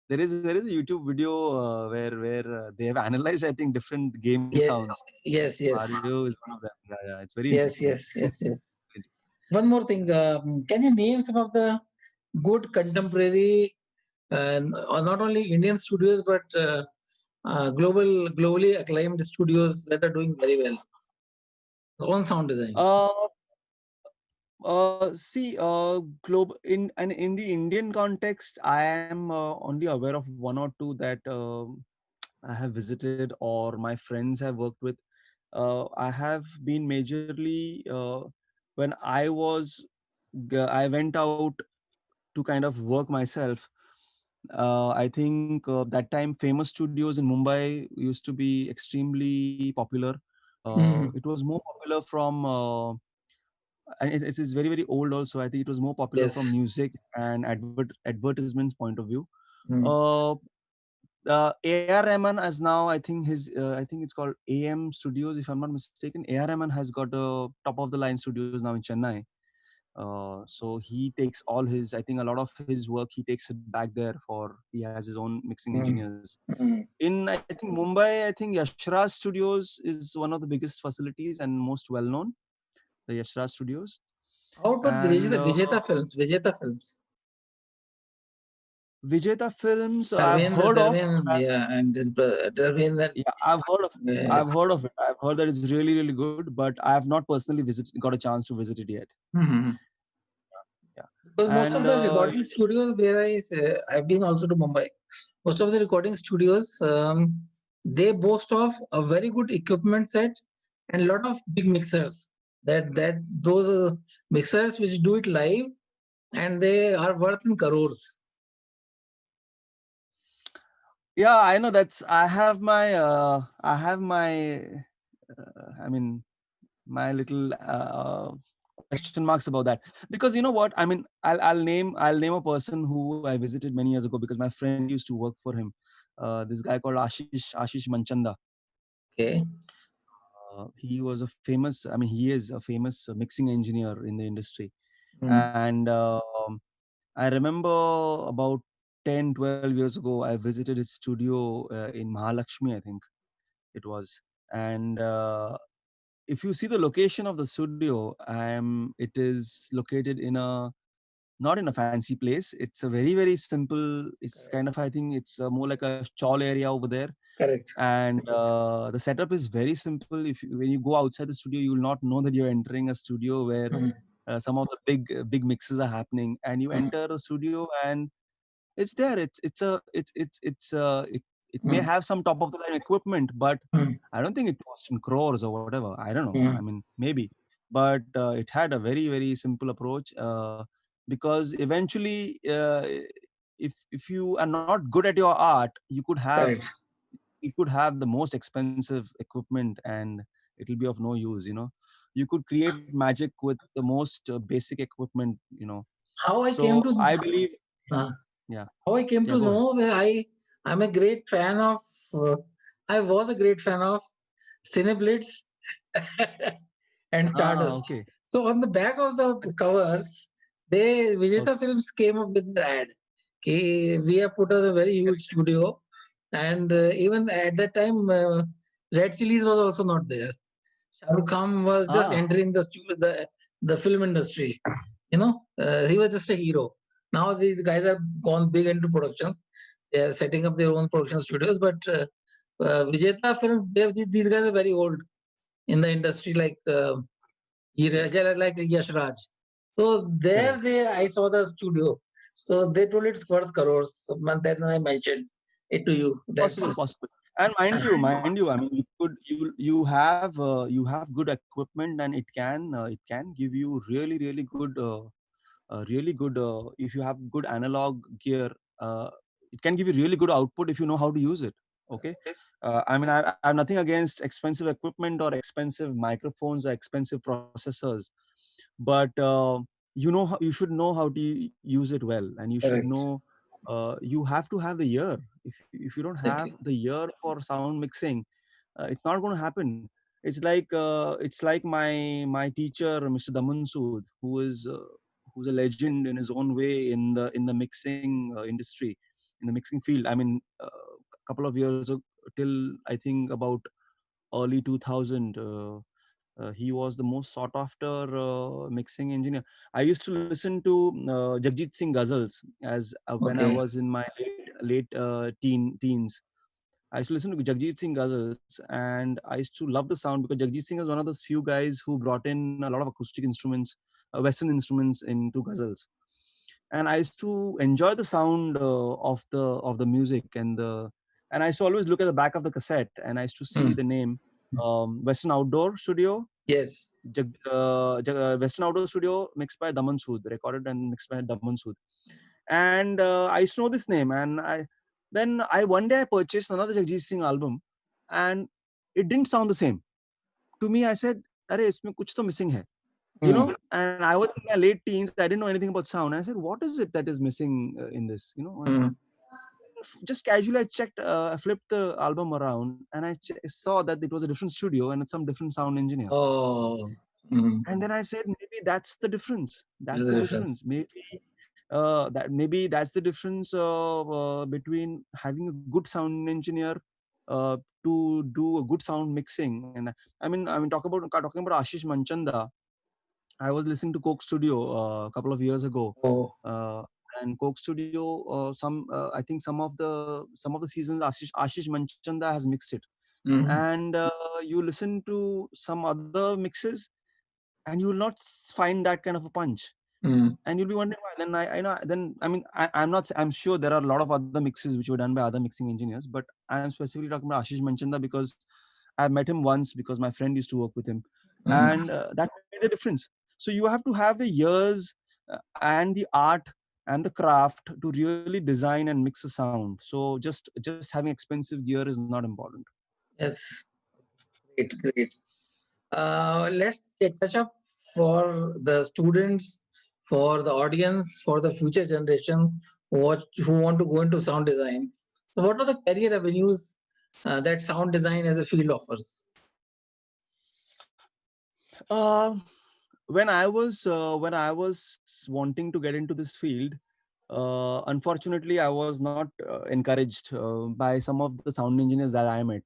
There is a YouTube video where they have analyzed, I think, different game Yes, sounds. yes, yes. Mario is one of them. Yeah. It's very Yes, interesting. yes, yes, yes. One more thing. Can you name some of the good contemporary, or not only Indian studios, but globally acclaimed studios that are doing very well on sound design? Uh, See, global in the Indian context, I am only aware of one or two that I have visited or my friends have worked with. I have been majorly when I went out to kind of work myself. I think that time famous studios in Mumbai used to be extremely popular. Hmm. It was more popular from and it's very old also. I think it was more popular from Yes. music and advertisements point of view. Hmm. Uh, AR Rahman as now, I think I think it's called AM Studios, if I'm not mistaken. AR Rahman has got a top of the line studios now in Chennai. So he takes all his, I think a lot of his work, he takes it back there for, he has his own mixing Hmm. engineers. Hmm. In, I think Mumbai, I think Yashraj Studios is one of the biggest facilities and most well known, the Yashraj Studios. How about And Vijeta Films? Vijeta Films. Vijeta Films, I've heard of. Darwin, yeah, and his brother, Darwin. That Yeah, I've heard of. I've yes. heard of it. I've heard that it's really good, but I have not personally got a chance to visit it yet. Hmm. Yeah. So most of And the recording studios where I've been also to Mumbai, most of the recording studios, they boast of a very good equipment set and a lot of big mixers. That those mixers which do it live, and they are worth in crores. yeah, I know that's. I mean, my little question marks about that, because you know what I mean. I'll name a person who I visited many years ago, because my friend used to work for him. This guy called Ashish Manchanda. Okay. He was a famous. I mean, he is a famous mixing engineer in the industry. Mm. And I remember about 10, 12 years ago, I visited his studio in Mahalakshmi, I think it was. And if you see the location of the studio, it is located in a not in a fancy place. It's a very, very simple. It's kind of, I think it's more like a chawl area over there. Correct. And the setup is very simple. When you go outside the studio, you will not know that you're entering a studio where Mm. some of the big mixes are happening, and you Mm. enter the studio and it's there. It may Mm. have some top of the line equipment, but Mm. I don't think it cost in crores or whatever. I don't know. I Mm. mean, maybe, but it had a very, very simple approach, because eventually, if you are not good at your art, Correct. you could have the most expensive equipment and it'll be of no use. You could create magic with the most basic equipment. How I came So to I believe, uh, yeah, how I came yeah. to Go ahead. know where I'm a great fan of. I was a great fan of Cineblitz and Ah, Stardust. okay. So on the back of the covers, they Okay. Vijeta Films came up with the ad. Okay, we have put up a very huge studio, and even at that time, Red Chillies was also not there. Shah Rukh Khan was just Ah, entering the film industry. He was just a hero. Now these guys have gone big into production. They are setting up their own production studios. But Vijeta Film, these guys are very old in the industry, like like Yash Raj. So there, correct. I saw the studio. So they told it's worth crores. So then I mentioned it to you. That Possible, possible. And mind you, I mean, you have good equipment, and it can give you really, really good, if you have good analog gear. It can give you really good output if you know how to use it. Okay. I mean, I have nothing against expensive equipment or expensive microphones or expensive processors, but you should know how to use it well, and you should correct. know. You have to have the ear. If you don't have Exactly. the ear for sound mixing, it's not going to happen. It's like my teacher, Mr. Daman Sood, who's a legend in his own way in the mixing industry, in the mixing field. I mean, a couple of years ago, till I think about early 2000, he was the most sought after mixing engineer. I used to listen to Jagjit Singh ghazals as when I Okay. was in my late teens. I used to listen to Jagjit Singh ghazals, and I used to love the sound, because Jagjit Singh is one of those few guys who brought in a lot of acoustic instruments, Western instruments into ghazals. And I used to enjoy the sound of the music, and I used to always look at the back of the cassette, and I used to see Mm. the name, Western Outdoor Studio, Yes. Western Outdoor Studio, mixed by Daman Sood, recorded and mixed by Daman Sood. And I used to know this name, and I one day I purchased another Jagjit Singh album, and it didn't sound the same to me. I said, "Arey, isme kuch to missing hai." Mm. And I was in my late teens. I didn't know anything about sound. And I said, "What is it that is missing in this?" And Mm. just casually I checked, I flipped the album around, and I saw that it was a different studio and it's some different sound engineer. Oh. Mm. And then I said, maybe that's the difference. There's That's a the difference. difference. Maybe that's the difference between having a good sound engineer to do a good sound mixing. And I mean, talking about Ashish Manchanda. I was listening to Coke Studio a couple of years ago, Oh. uh, and Coke Studio. I think some of the seasons Ashish Manchanda has mixed it, Mm. and you listen to some other mixes, and you will not find that kind of a punch. Mm. and you'll be wondering why. Then I know. Then I mean, I'm not. I'm sure there are a lot of other mixes which were done by other mixing engineers, but I'm specifically talking about Ashish Manchanda because I met him once because my friend used to work with him, Mm. and that made a difference. So you have to have the years and the art and the craft to really design and mix a sound. So just having expensive gear is not important. Yes, great, great. Let's touch up for the students, for the audience, for the future generation who want to go into sound design. So, what are the career avenues that sound design as a field offers? Uh, when I was wanting to get into this field, unfortunately, I was not encouraged by some of the sound engineers that I met.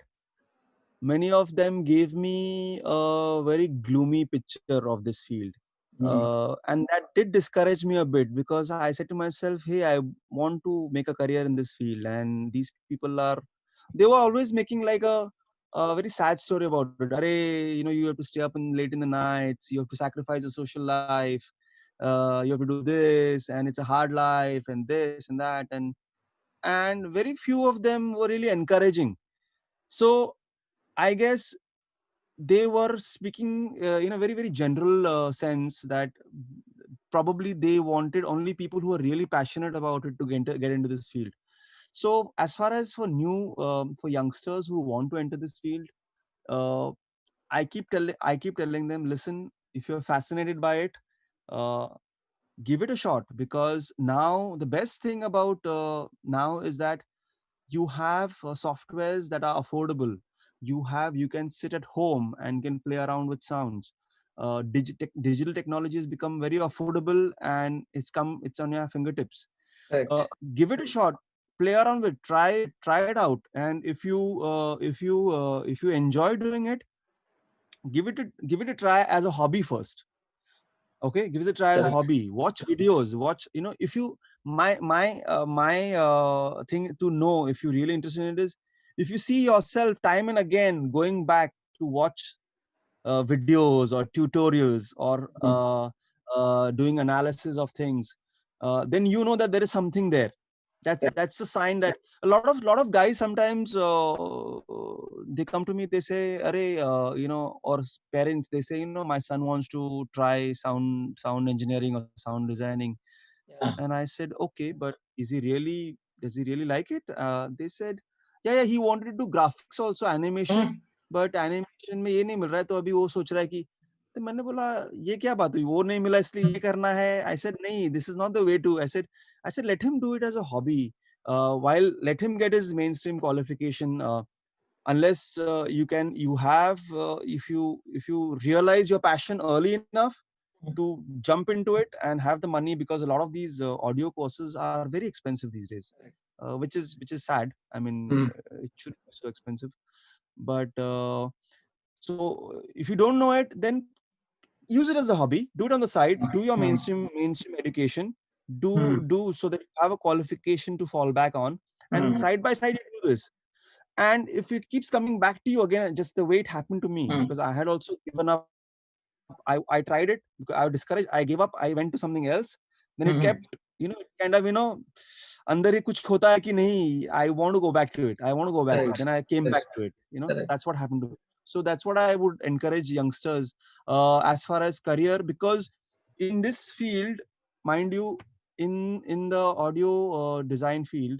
Many of them gave me a very gloomy picture of this field. Mm. And that did discourage me a bit because I said to myself, hey, I want to make a career in this field. And these people they were always making like a very sad story about it. Arey, you have to stay up late in the nights, you have to sacrifice your social life, you have to do this, and it's a hard life, and this and that. And very few of them were really encouraging. So I guess they were speaking in a very very general sense that probably they wanted only people who are really passionate about it to get into this field. So as far as for for youngsters who want to enter this field, uh, I keep telling them, listen, if you're fascinated by it, uh, give it a shot, because now the best thing about now is that you have softwares that are affordable. You can sit at home and can play around with sounds. Digital technology has become very affordable, and it's on your fingertips. uh, Correct. Give it a shot, play around with, try it out. And if you enjoy doing it, give it a try as a hobby first. Okay, give it a try as a Correct. hobby. Watch videos, watch, if you my thing to know if you're really interested in it is, if you see yourself time and again going back to watch videos or tutorials or Mm. doing analysis of things, then you know that there is something there. That's a sign that a lot of guys sometimes they come to me, they say, "Arey, or parents, they say, my son wants to try sound engineering or sound designing." Yeah. And I said, okay, but does he really like it? They said, yeah, he wanted to do graphics also, animation, Mm. But animation में ये नहीं मिल रहा है, तो अभी वो सोच रहा है कि, तो मैंने बोला, ये क्या बात हुई, वो नहीं मिला इसलिए ये करना है? आई सेड नहीं, this is not the way to, I said let him do it as a hobby, while let him get his mainstream qualification, unless if you realize your passion early enough to jump into it and have the money, because a lot of these audio courses are very expensive these days, which is sad. I mean, Mm. it shouldn't be so expensive, but so if you don't know it, then use it as a hobby, do it on the side, do your Mm. mainstream education, do Mm. do so that you have a qualification to fall back on, and Mm. side by side you do this. And if it keeps coming back to you again, just the way it happened to me, Mm. because I had also given up, I tried it because I was discouraged, I gave up, I went to something else, then it kept, Mm. it kind of, अंदर ही कुछ होता है कि नहीं, I want to go back to it, I want to go back to it, Correct. then I came back Correct. to it. Correct. That's what happened to me. So that's what I would encourage youngsters as far as career, because in this field, mind you, in the audio design field,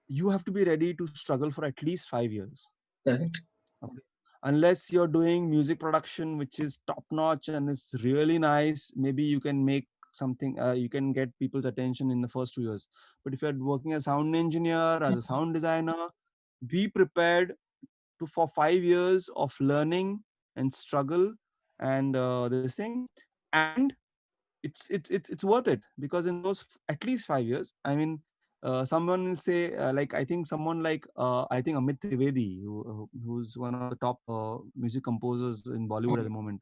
you have to be ready to struggle for at least 5 years. Correct. Okay. Unless you're doing music production, which is top notch and it's really nice, maybe you can make something, you can get people's attention in the first 2 years. But if you're working as a sound engineer, as a sound designer, be prepared for 5 years of learning and struggle and this thing. And it's worth it, because in those at least 5 years, I mean, someone will say, like, I think someone like, I think Amit Trivedi, who's one of the top music composers in Bollywood at the moment.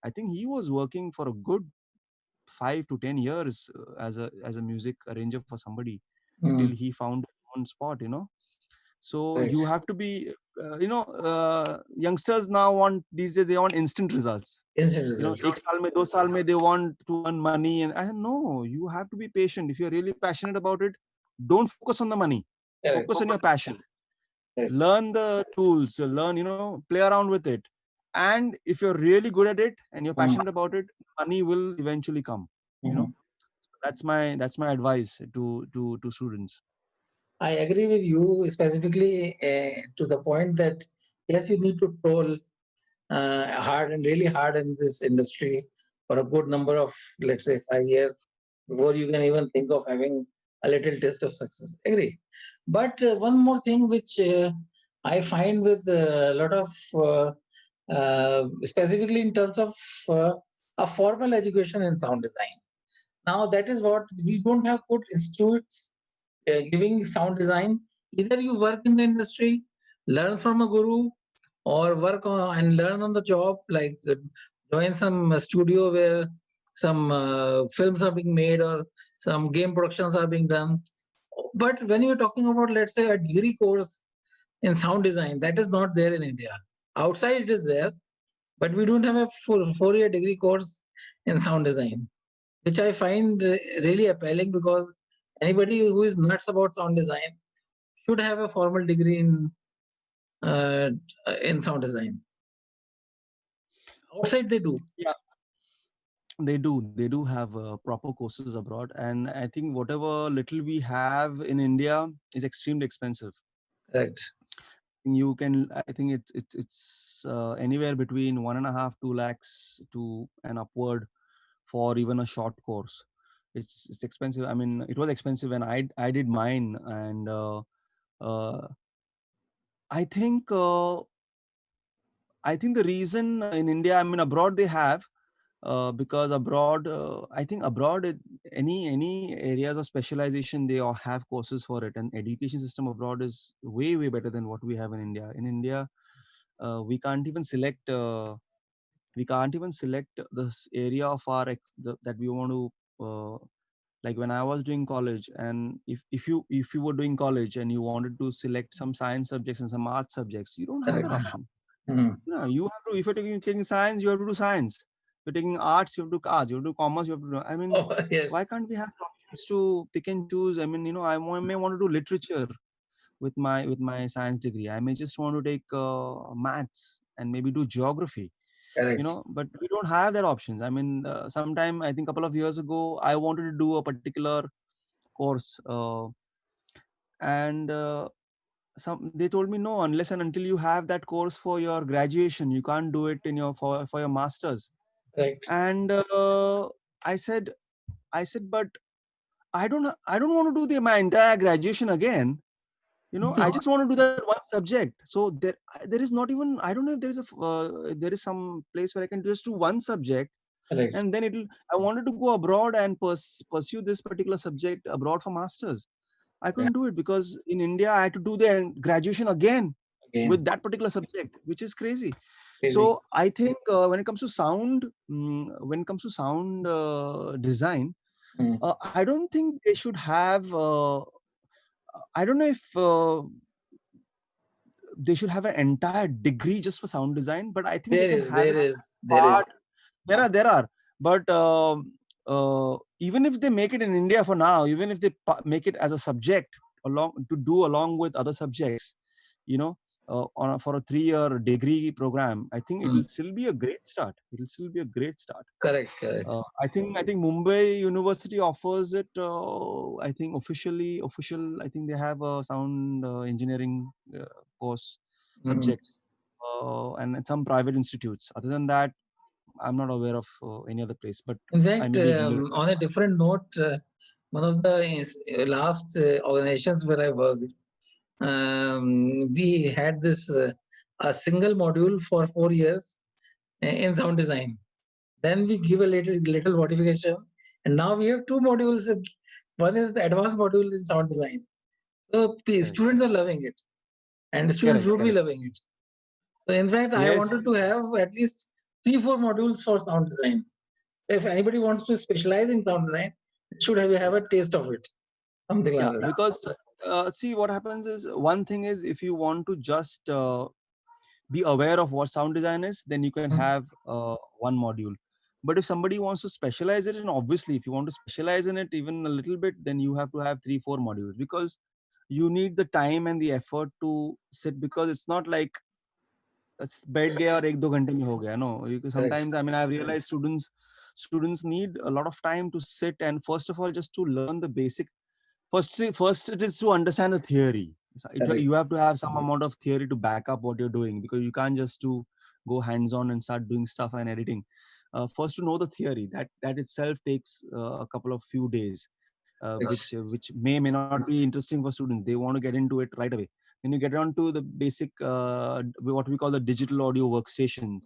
I think he was working for a good 5 to 10 years as a music arranger for somebody, till Mm. he found his own spot. So Right. you have to be, youngsters now want, these days they want instant results. Instant You know, results. ek saal mein, 2 saal mein they want to earn money, and I said, no, you have to be patient. If you're really passionate about it, don't focus on the money. Correct. Focus on your passion. Right. Learn the tools, learn, play around with it. And if you're really good at it and you're passionate about it, money will eventually come. You know, that's my advice to students. I agree with you, specifically to the point that yes, you need to toil hard and really hard in this industry for a good number of, let's say, 5 years before you can even think of having a little taste of success. Agree. But one more thing which I find with a lot of, specifically in terms of a formal education in sound design. Now, that is what we don't have good institutes giving sound design. Either you work in the industry, learn from a guru, or work on and learn on the job, like join some studio where some films are being made or some game productions are being done. But when you're talking about, let's say, a degree course in sound design, that is not there in India. Outside it is there, but we don't have a full 4-year degree course in sound design, which I find really appealing, because anybody who is nuts about sound design should have a formal degree uh, in sound design. Outside they do. Yeah, they do have proper courses abroad, and I think whatever little we have in India is extremely expensive. Correct. You can, I think it's anywhere between 1.5-2 lakhs to an upward for even a short course. It's expensive. I mean, it was expensive when I did mine, and uh, I think uh, I think the reason in India, I mean, abroad they have, because abroad, I think abroad, any areas of specialization, they all have courses for it, and education system abroad is way better than what we have in India. In India, we can't even select. This area of that we want to. Like when I was doing college, and if you were doing college and you wanted to select some science subjects and some art subjects, you don't have that Correct. option. Mhm. No, you have to. If you're taking science, you have to do science. If you're taking arts, you have to do arts. You have to do commerce, you have to do. I mean, Oh, why yes. can't we have options to pick and choose? I mean, may want to do literature with my science degree. I may just want to take maths and maybe do geography. Correct. But we don't have that options. I mean, sometime I think a couple of years ago, I wanted to do a particular course, and they told me, no, unless and until you have that course for your graduation, you can't do it in your for your masters. Correct. And I said, but I don't want to do my entire graduation again. I just want to do that one subject. So there is not even, I don't know if there is some place where I can just do one subject, Correct. and then I wanted to go abroad and pursue this particular subject abroad for masters. I Yeah. couldn't do it because in India I had to do the graduation again Again. with that particular subject, which is crazy. Crazy. So I think when it comes to sound, design, Mm. I don't think they should have. I don't know if they should have an entire degree just for sound design, but I think they can have There it is. There is. part. There are, but even if they make it in India for now, even if they make it as a subject along with other subjects, for a 3-year degree program, I think it'll still be a great start. Correct. Correct. I think Mumbai University offers it. I think official. I think they have a sound engineering course Mhm. subject, and some private institutes. Other than that, I'm not aware of any other place, but In I fact, may be ignorant. on a different note, one of the last organizations where I worked, we had this a single module for 4 years in sound design. Then we give a little modification, and now we have two modules. One is the advanced module in sound design. So Correct. students are loving it, and students would be loving it. So in fact, I Yes. wanted to have at least 3-4 modules for sound design. If anybody wants to specialize in sound design, it should have a taste of it. Something like Yeah, this. because See, what happens is, one thing is, if you want to just be aware of what sound design is, then you can Mm. have one module. But if somebody wants to specialize it, and obviously if you want to specialize in it even a little bit, then you have to have 3 4 modules, because you need the time and the effort to sit, because it's not like बैठ गया और 1 2 घंटे में हो गया. No, Correct. sometimes, I mean, I've realized students need a lot of time to sit, and first of all, just to learn the basic. First it is to understand the theory. Correct. You have to have some amount of theory to back up what you're doing, because you can't just to go hands on and start doing stuff and editing. First, to know the theory, that itself takes a couple of few days, Correct. which may not be interesting for students. They want to get into it right away. Then you get on to the basic, what we call the digital audio workstations.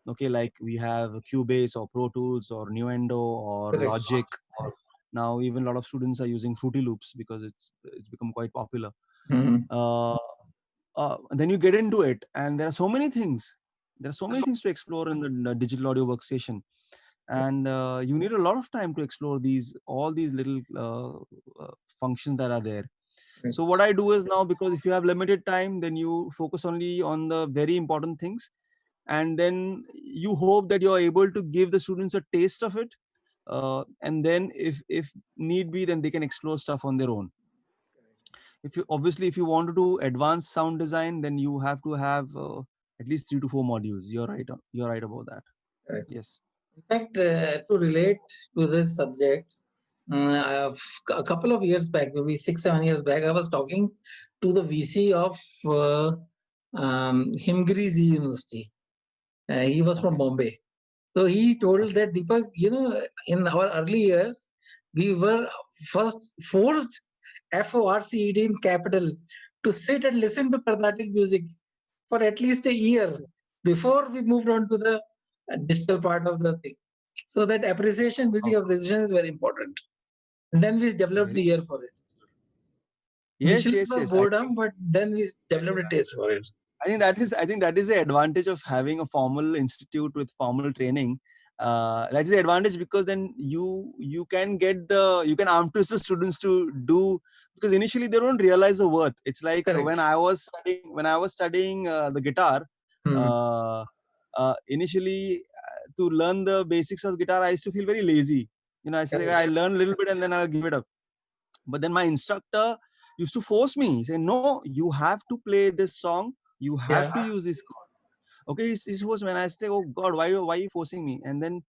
Okay, like we have Cubase or Pro Tools or Nuendo or Correct. Logic, or now even a lot of students are using Fruity Loops because it's become quite popular. Mm. uh, then you get into it, and there are so many things. There are so many things to explore in the digital audio workstation, and you need a lot of time to explore all these little functions that are there. Correct. So what I do is now, because if you have limited time, then you focus only on the very important things, and then you hope that you're able to give the students a taste of it, and then if need be, then they can explore stuff on their own. If you obviously, if you want to do advanced sound design, then you have to have at least 3 to 4 modules. You're right. You're right about that. Correct. Yes. In fact, to relate to this subject, a couple of years back, maybe 6 7 years back, I was talking to the VC of Himgiri University. He was from Okay. Bombay. So he told Okay. that, Deepak, in our early years, we were first forced, FORCED in capital, to sit and listen to Carnatic music for at least a year before we moved on to the digital part of the thing. So that appreciation, music Oh, appreciation is very important. And then we developed the very. ear for it. Yes, Initially it yes, was yes. I think boredom, but then we developed a taste for it. I think that is the advantage of having a formal institute with formal training. That is the advantage, because then you can you can arm twist the students to do, because initially they don't realize the worth. It's like Correct. when I was studying the guitar. Hmm. Uh, Initially, to learn the basics of guitar, I used to feel very lazy. I said, I Correct. learn a little bit and then I'll give it up. But then my instructor used to force me, say, no, you have to play this song, you have Yeah. to use this chord. Okay, he was, when I say, oh God, why are you forcing me? And then,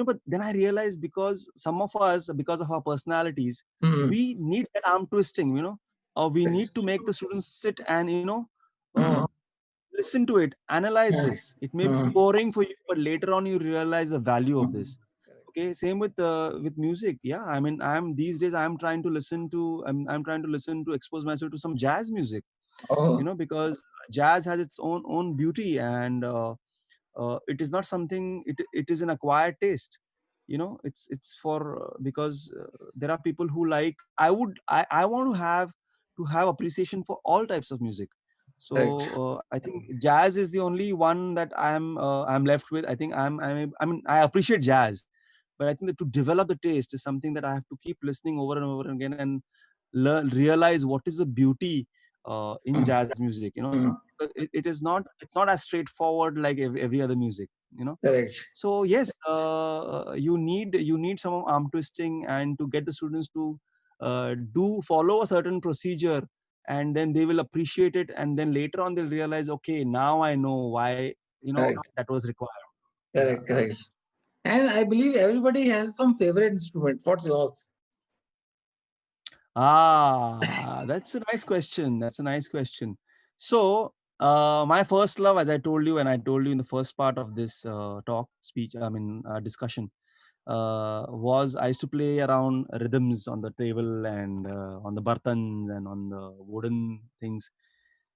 but then I realized, because some of us, because of our personalities, Hmm. we need that arm twisting, or we need Correct. to make the students sit and uh, Hmm. listen to it, analyze Hmm. this. It may be Hmm. boring for you, but later on you realize the value of Hmm. this. Okay, same with music. Yeah, I mean, I'm these days I'm trying to listen to I'm trying to listen to expose myself to some jazz music, Oh, because jazz has its own beauty, and it is not something, it is an acquired taste. It's for because there are people who like, I want to have appreciation for all types of music. So correct. I think jazz is the only one that I'm left with. I think I mean, I appreciate jazz, but I think that to develop the taste is something that I have to keep listening over and over again, and realize what is the beauty in Hmm. jazz music. Hmm. But it's not as straightforward like every other music. Correct. So yes, you need some arm twisting, and to get the students to do follow a certain procedure, and then they will appreciate it, and then later on they'll realize, okay, now I know why Correct. that was required. Yeah. Correct. Correct. And I believe everybody has some favorite instrument. What's yours? That's a nice question. That's a nice question. So, my first love, as I told you, and I told you in the first part of this discussion, was I used to play around rhythms on the table, and on the bartans and on the wooden things.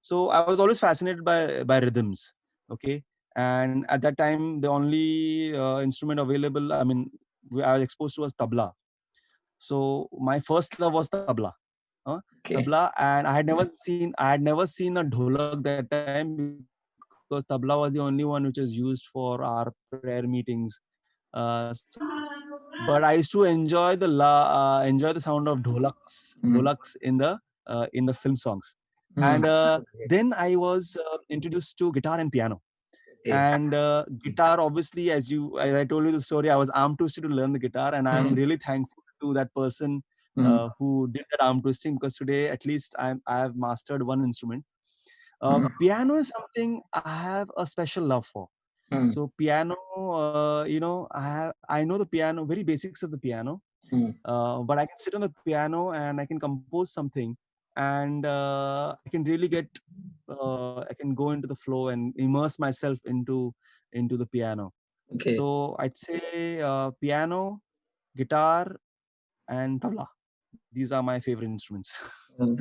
So I was always fascinated by rhythms. Okay, and at that time, the only instrument available, I mean, I was exposed to was tabla. So my first love was tabla. Okay. Tabla, and I had never seen a dholak that time, because tabla was the only one which was used for our prayer meetings. But I used to enjoy the sound of dholaks in the in the film songs. Mm. And Okay. then I was introduced to guitar and piano. Okay. And guitar, obviously, as I told you the story, I was arm twisted to learn the guitar, and I'm Mm. really thankful to that person Mm. who did that arm twisting, because today at least I have mastered one instrument. Mm. Piano is something I have a special love for. Mm. So piano, I know the piano, very basics of the piano, Mm. but I can sit on the piano and I can compose something, and I can really I can go into the flow and immerse myself into the piano. Okay. So I'd say piano, guitar, and tabla. These are my favorite instruments. When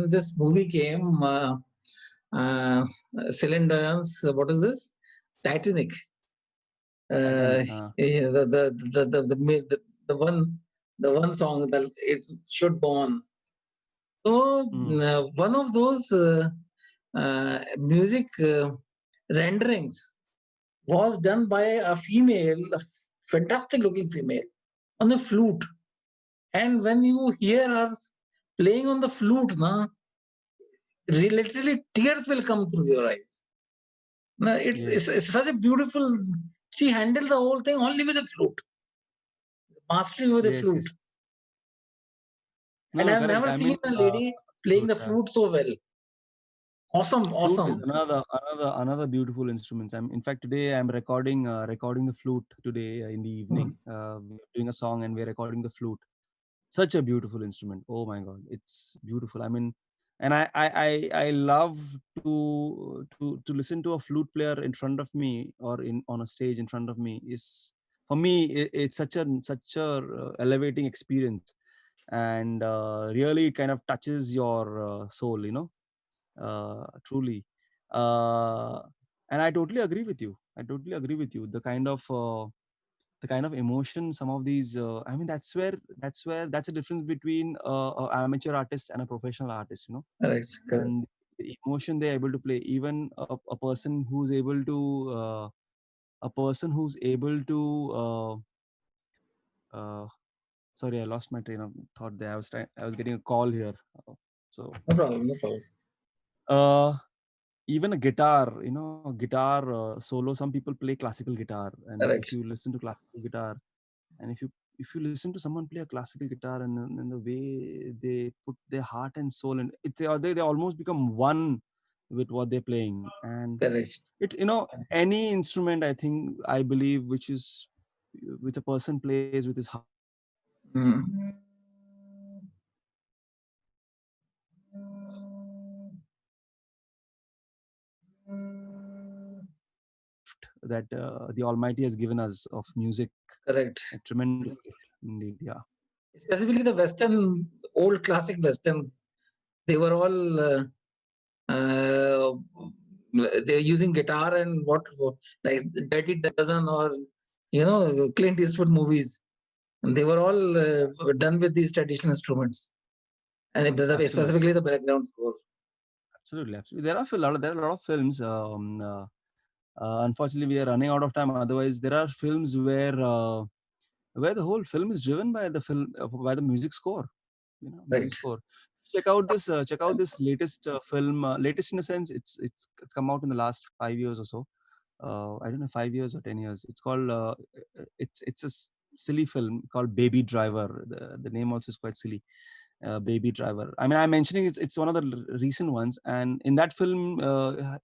this movie came, uh, Celine Dion's, what is this? Titanic. Titanic. Yeah, the one song that it should go on. So Mm, one of those music renderings was done by a female, fantastic looking female, on a flute. And when you hear her playing on the flute, literally tears will come through your eyes. No, yes, it's such a beautiful. She handled the whole thing only with a flute, mastery with a yes, flute. yes. And No, I've correct. never I seen mean, a lady playing flute, the flute so well. Awesome, flute is awesome. another beautiful instrument. In fact, today I'm recording the flute today in the Hmm. evening. We're doing a song and we're recording the flute. Such a beautiful instrument. Oh my God, it's beautiful. I mean, and I love to listen to a flute player in front of me, or in on a stage in front of me. Is for me it's such a elevating experience, and really it kind of touches your soul, truly. uh, and I totally agree with you. The kind of emotion some of these, I mean, that's a difference between a amateur artist and a professional artist, Correct, correct, and the emotion they're able to play. Even a person who's able to uh, uh, sorry, I lost my train of thought there. I was getting a call here. So no problem, no problem. uh even a guitar, guitar solo, some people play classical guitar, and if Correct, you listen to classical guitar, and if you listen to someone play a classical guitar, and the way they put their heart and soul, and they almost become one with what they're playing. And correct. any instrument, I believe, which a person plays with his heart, Mm. that the Almighty has given us of music, Correct. a tremendous gift indeed. Yeah, Specifically, the Western, old classic Western, they were all uh, they're using guitar and like Dirty Dozen or Clint Eastwood movies. And they were all done with these traditional instruments, and absolutely. specifically the background score. Absolutely, absolutely. There are a lot of films. Unfortunately, we are running out of time. Otherwise, there are films where the whole film is driven by by the music score. Right. Music score. Check out this latest film. Latest in a sense, it's come out in the last 5 years or so. I don't know, 5 years or 10 years. It's called. It's a silly film called Baby Driver. The name also is quite silly. Baby Driver. I mean, I'm mentioning it's one of the recent ones, and in that film,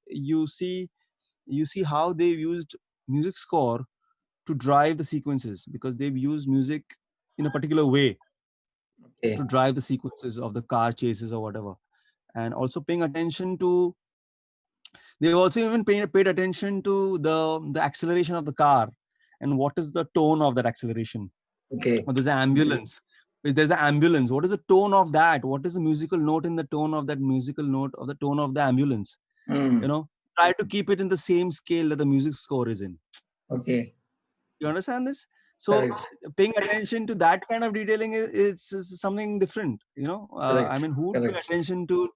you see how they've used music score to drive the sequences, because they've used music in a particular way Okay. to drive the sequences of the car chases or whatever. And also paying attention to, they've also even paid attention to the acceleration of the car, and what is the tone of that acceleration. Okay. Or there's an ambulance. If there's an ambulance, what is the tone of that? What is the musical note in the tone of that musical note, of the tone of the ambulance? Mm. Try to keep it in the same scale that the music score is in. Okay. You understand this? So Correct. paying attention to that kind of detailing is something different. I Correct. mean, who would pay Correct. attention to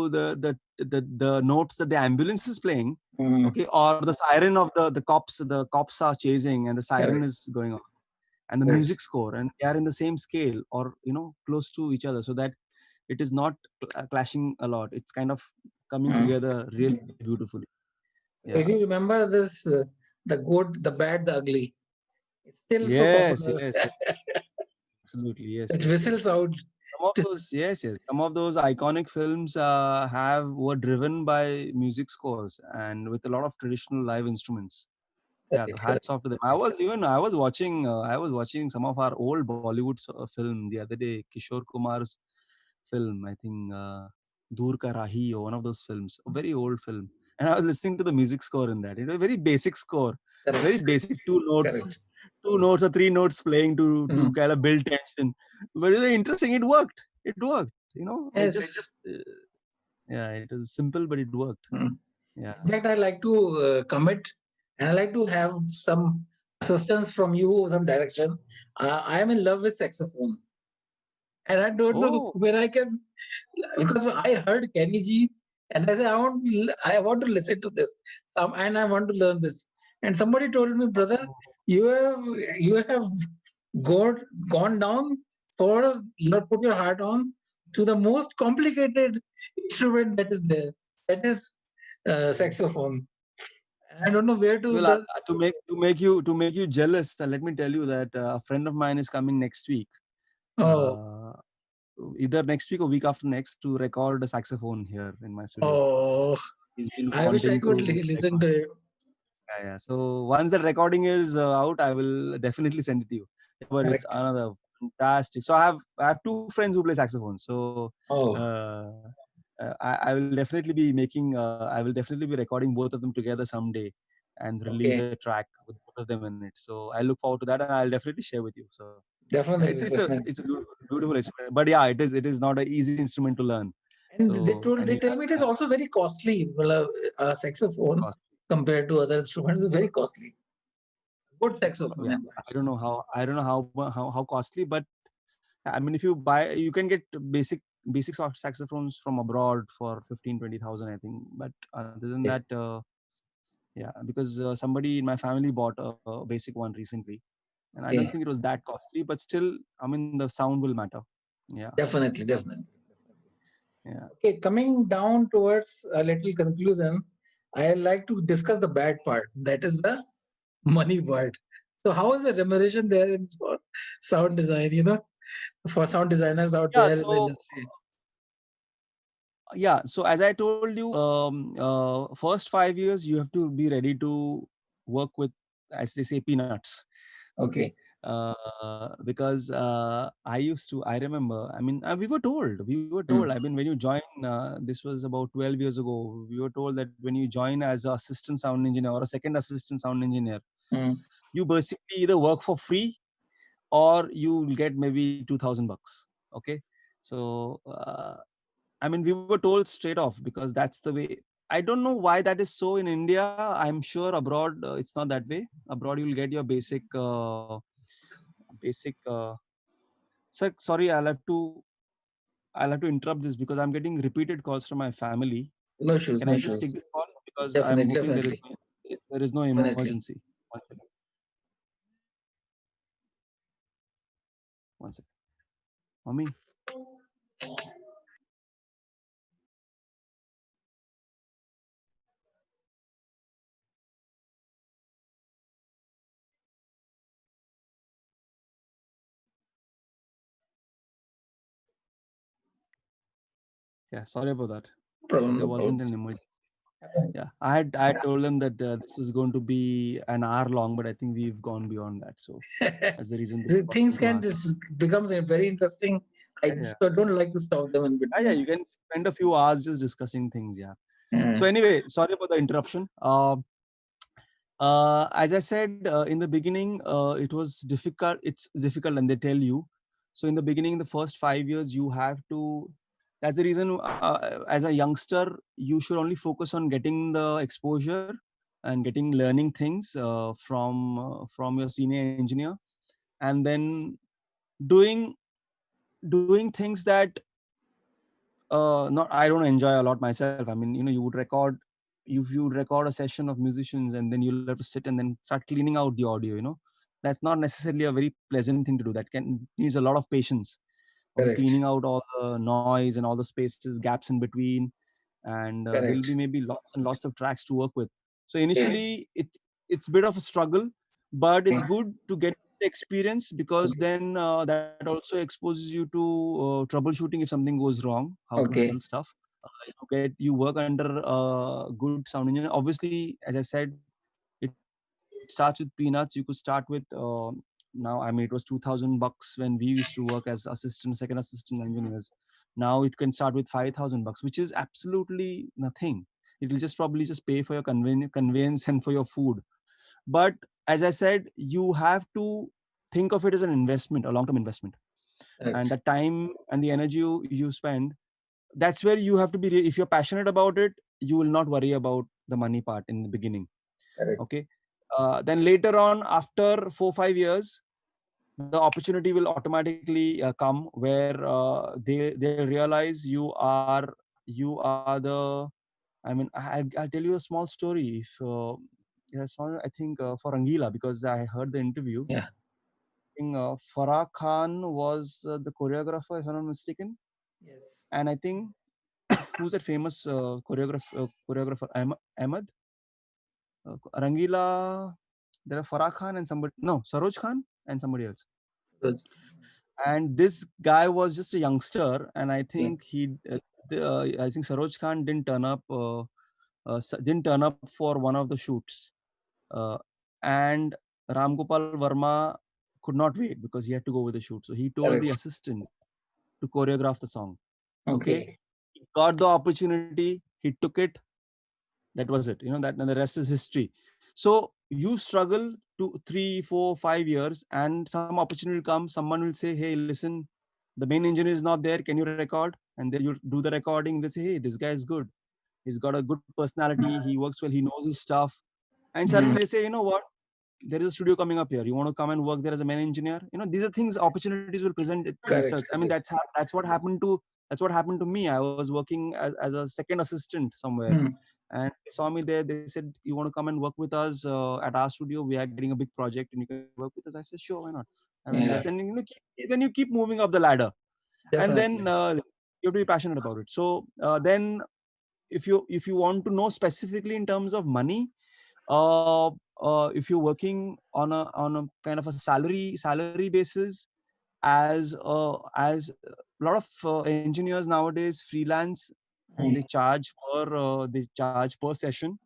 the notes that the ambulance is playing, Mm. okay, or the siren of the cops are chasing and the siren Correct. is going on. and the Right. music score, and they are in the same scale or close to each other, so that it is not clashing a lot. It's kind of coming Mm. together really beautifully. If Yeah. you remember this, the good, the bad, the ugly, it's still so Yes, popular. yes, yes. Absolutely. Yes, It yes, yes. whistles out. Some of Just those, yes, yes. Some of those iconic films were driven by music scores and with a lot of traditional live instruments. Yeah, correct, correct. hats off to them. I was watching some of our old Bollywood film the other day, Kishore Kumar's film. I think Dur Ka Rahi, or one of those films, a very old film. And I was listening to the music score in that. A very basic score, very Correct. basic Correct. two notes or three notes playing to Mm. kind of build tension. But it was interesting. It worked. It worked. It just Yes. yeah, it was simple, but it worked. Mm. Yeah. In fact, I like to commit, and I like to have some assistance from you, some direction. I am in love with saxophone, and I don't know Oh, where I can, because I heard Kenny G, and I said I want to listen to this, and I want to learn this. And somebody told me, brother, you have you have gone gone down for put your heart on to the most complicated instrument that is there. That is saxophone. I don't know where to. well, to make you jealous, let me tell you that a friend of mine is coming next week. Oh, Uh, Either next week or week after next to record a saxophone here in my studio. oh, He's been I wish I wanting could to listen record. to him. Yeah, yeah. So once that recording is out, I will definitely send it to you. Yeah, but it's Correct. another fantastic. So I have two friends who play saxophone. So Oh, uh, I will definitely be making. I will definitely be recording both of them together someday, and release okay. a track with both of them in it. So I look forward to that, and I'll definitely share with you. So Definitely, definitely. it's a beautiful instrument. But yeah, it is not an easy instrument to learn. And So and they you tell me it is also very costly. Well, a saxophone have compared to other instruments is very costly. Good saxophone, yeah, in fact. I don't know how costly, but I mean, if you buy, you can get basic saxophones from abroad for 15-20,000, I think. But other than that, Okay. yeah, because somebody in my family bought a basic one recently, and I don't Okay. think it was that costly, but still, I mean, the sound will matter. Yeah, Definitely, definitely. yeah. Okay, coming down towards a little conclusion, I like to discuss the bad part. That is the money part. So, how is the remuneration there in for sound design? For sound designers out Yeah. there in the So industry. yeah, so as I told you, first 5 years you have to be ready to work with, as they say, peanuts. Okay. Okay. Because I remember, I mean, we were told, I Mm. mean, when you join, this was about 12 years ago, we were told that when you join as an assistant sound engineer or a second assistant sound engineer, Mm. you basically either work for free or you will get maybe $2,000. Okay. So, I mean, we were told straight off because that's the way. I don't know why that is so in India. I'm sure abroad it's not that way. Abroad you'll get your basic. Sir, sorry, I'll have to interrupt this because I'm getting repeated calls from my family. No Can shoes, I no just take shoes. this call because I'm Definitely, hoping definitely, there is no definitely. emergency. One second. One second. Mommy. Yeah, sorry about that. No problem, There no wasn't problem. an emergency. Yeah, I had told them that this was going to be an hour long, but I think we've gone beyond that. So that's the reason they The got things me to can ask. just becomes very interesting. I Yeah, yeah, just don't like to stop them in yeah, yeah. between. You can spend a few hours just discussing things. Yeah. So Mm. anyway, sorry about the interruption. As I said in the beginning, it was difficult. It's difficult, and they tell you. So in the beginning, the first 5 years, you have to. That's the reason. As a youngster, you should only focus on getting the exposure and getting learning things from your senior engineer, and then doing doing things that not I don't enjoy a lot myself. I mean, you would record, if you would record a session of musicians, and then you'll have to sit and then start cleaning out the audio. that's not necessarily a very pleasant thing to do. That can needs a lot of patience. Okay, Correct. cleaning out all the noise and all the spaces, gaps in between, and there'll be Correct. maybe lots and lots of tracks to work with. So Okay. initially, it's a bit of a struggle, but it's Okay. good to get experience, because Okay. then that also exposes you to troubleshooting if something goes wrong, how to handle Okay. stuff. You work under a good sound engineer. Obviously, as I said, it starts with peanuts. You could start with now, I mean, it was 2,000 bucks when we used to work as second assistant engineers. Now it can start with 5,000 bucks, which is absolutely nothing. It will just probably just pay for your conveyance and for your food. But as I said, you have to think of it as an investment, a long-term investment, and Correct. the time and the energy you spend, that's where you have to be. If you're passionate about it, you will not worry about the money part in the beginning. Correct. Okay. Then later on, after 4 5 years, the opportunity will automatically come where they realize you are the. I mean, I'll tell you a small story. If yeah, small, I think for Rangila, because I heard the interview. Yeah. I think Farah Khan was the choreographer, if I'm not mistaken, Yes. and I think who's that famous choreographer Ahmed Rangila. There are Farah Khan and somebody, no, Saroj Khan and somebody else. Good. And this guy was just a youngster, and I Okay. think I think Saroj Khan didn't turn up for one of the shoots, uh, and Ram Gopal Verma could not wait because he had to go with the shoot. So he told the Correct. assistant to choreograph the song. Okay, Okay. he got the opportunity, he took it. That was it. That, and the rest is history. So you struggle to 3 4 5 years, and some opportunity will come. Someone will say, hey, listen, the main engineer is not there, can you record? And then you do the recording. They say, hey, this guy is good, he's got a good personality, he works well, he knows his stuff. And Mm. suddenly they say, you know what, there is a studio coming up here, you want to come and work there as a main engineer? These are things, opportunities will present themselves. Correct. I mean, Correct. that's what happened to me. I was working as a second assistant somewhere, Mm. and they saw me there. They said, you want to come and work with us at our studio, we are getting a big project and you can work with us. I said, sure, why not? I mean, Yeah. then you keep moving up the ladder, and then Definitely. you have to be passionate about it. So then if you want to know specifically in terms of money, if you're working on a kind of a salary basis, as a lot of engineers nowadays freelance, Mm. they charge per session.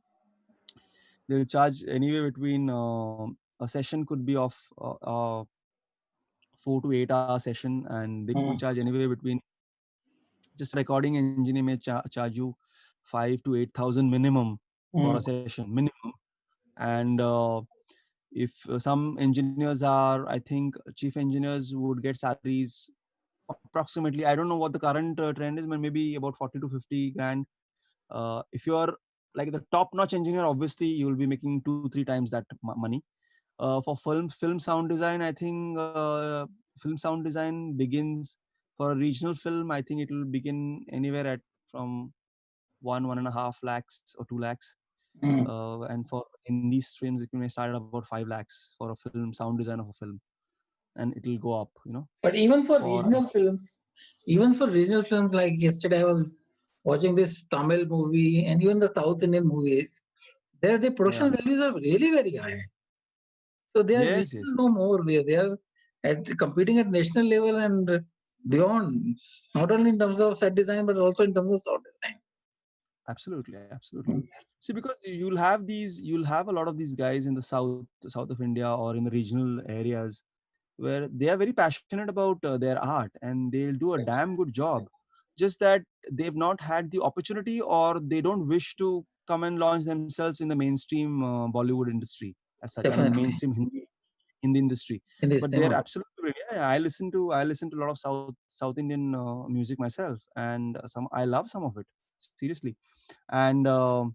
They'll charge anywhere between a session could be of 4 to 8 hour session, and they could Mm. charge anywhere between, just recording engineer may charge you 5 to 8 thousand minimum for a Mm. session minimum. And if some engineers are, I think chief engineers would get salaries approximately, I don't know what the current trend is, but maybe about 40 to 50 grand. If you are like the top notch engineer, obviously you will be making 2 3 times that money. For film sound design, I think film sound design begins, for a regional film, I think it will begin anywhere at from 1.5 lakhs or 2 lakhs. Mm. And for in these films, it may start at about 5 lakhs for a film sound design of a film, and it will go up. But even for For regional films, like yesterday, I was watching this Tamil movie and even the South Indian movies. There, the Yeah. production values are really very high. So they are Yes, reaching yes, no more. They are competing at national level and beyond. Not only in terms of set design, but also in terms of sound design. absolutely, absolutely. Mm. See, because you'll have a lot of these guys in the south of India or in the regional areas where they are very passionate about their art and they'll do a Correct. damn good job. Just that they've not had the opportunity, or they don't wish to come and launch themselves in the mainstream Bollywood industry as such. I mean, the Definitely. mainstream Hindi industry. In this But they're cinema. absolutely brilliant. Yeah, I listen to a lot of South Indian music myself, and I love some of it, seriously. And the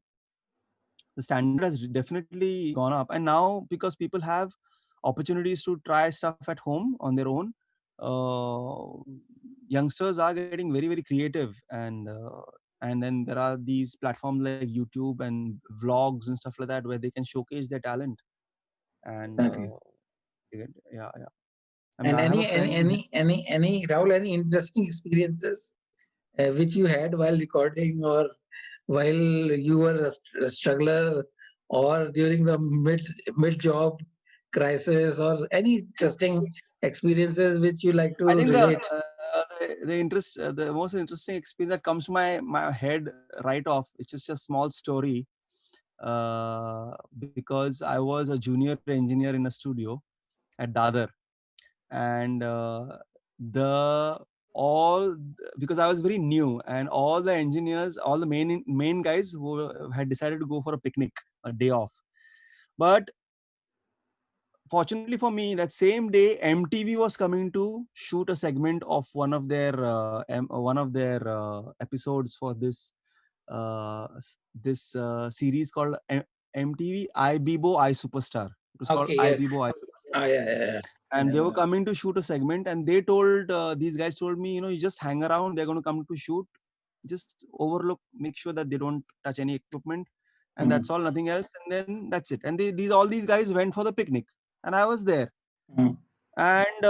standard has definitely gone up, and now because people have opportunities to try stuff at home on their own, uh, youngsters are getting very very creative, and then there are these platforms like YouTube and vlogs and stuff like that where they can showcase their talent. And Definitely. Yeah, yeah. I mean, And I have a friend. any Rahul, any interesting experiences which you had while recording, or while you were a struggler, or during the mid job crisis, or any interesting experiences which you like to I think relate? the most interesting experience that comes to my head right off, which is just small story. Because I was a junior engineer in a studio at Dadar, and the all because I was very new, and all the engineers, all the main guys who had decided to go for a picnic, a day off. But fortunately for me, that same day MTV was coming to shoot a segment of one of their episodes for this series called MTV I Bibo I Superstar. It was called Okay, I yes. Bibo I Superstar. Oh, yeah, yeah, yeah. And they were coming to shoot a segment, and they told these guys told me, you just hang around. They're going to come to shoot. Just overlook, make sure that they don't touch any equipment, and Mm, that's all, nothing else. And then that's it. And all these guys went for the picnic, and I was there. mm, And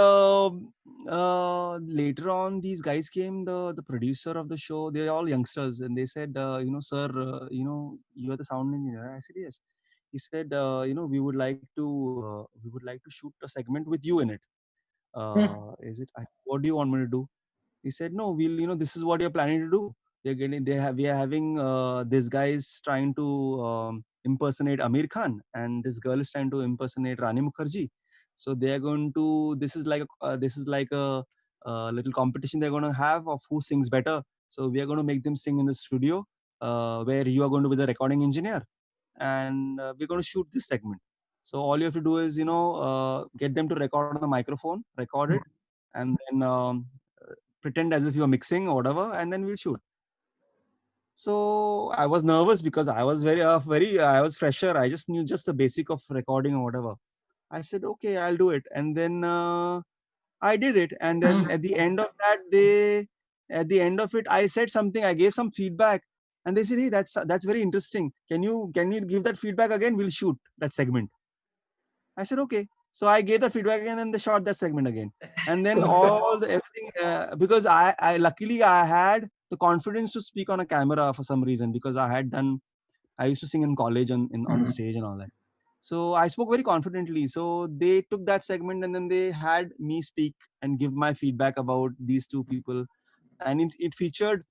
later on, these guys came. The producer of the show. They're all youngsters, and they said, sir, you are the sound engineer. I said yes. He said, we would like to shoot a segment with you in it. mm, What do you want me to do? He said, no, this is what you're planning to do. We are having this guy is trying to impersonate Amir Khan, and this girl is trying to impersonate Rani Mukherjee. So they are going to, this is like a little competition they're going to have of who sings better. So we are going to make them sing in the studio, where you are going to be the recording engineer, and we're going to shoot this segment. So all you have to do is, get them to record on the microphone, record it, and then pretend as if you're mixing or whatever, and then we'll shoot. So I was nervous because I was I was fresher. I just knew just the basic of recording or whatever. I said, okay, I'll do it. And then I did it. And then mm. at the end of that, at the end of it, I said something. I gave some feedback, and they said, hey, that's very interesting. Can you give that feedback again? We'll shoot that segment. I said, okay. So I gave the feedback again, and they shot that segment again. And then all the everything, because I luckily I had the confidence to speak on a camera for some reason, because I used to sing in college on the Mm, stage and all that. So I spoke very confidently. So they took that segment, and then they had me speak and give my feedback about these two people. And it featured,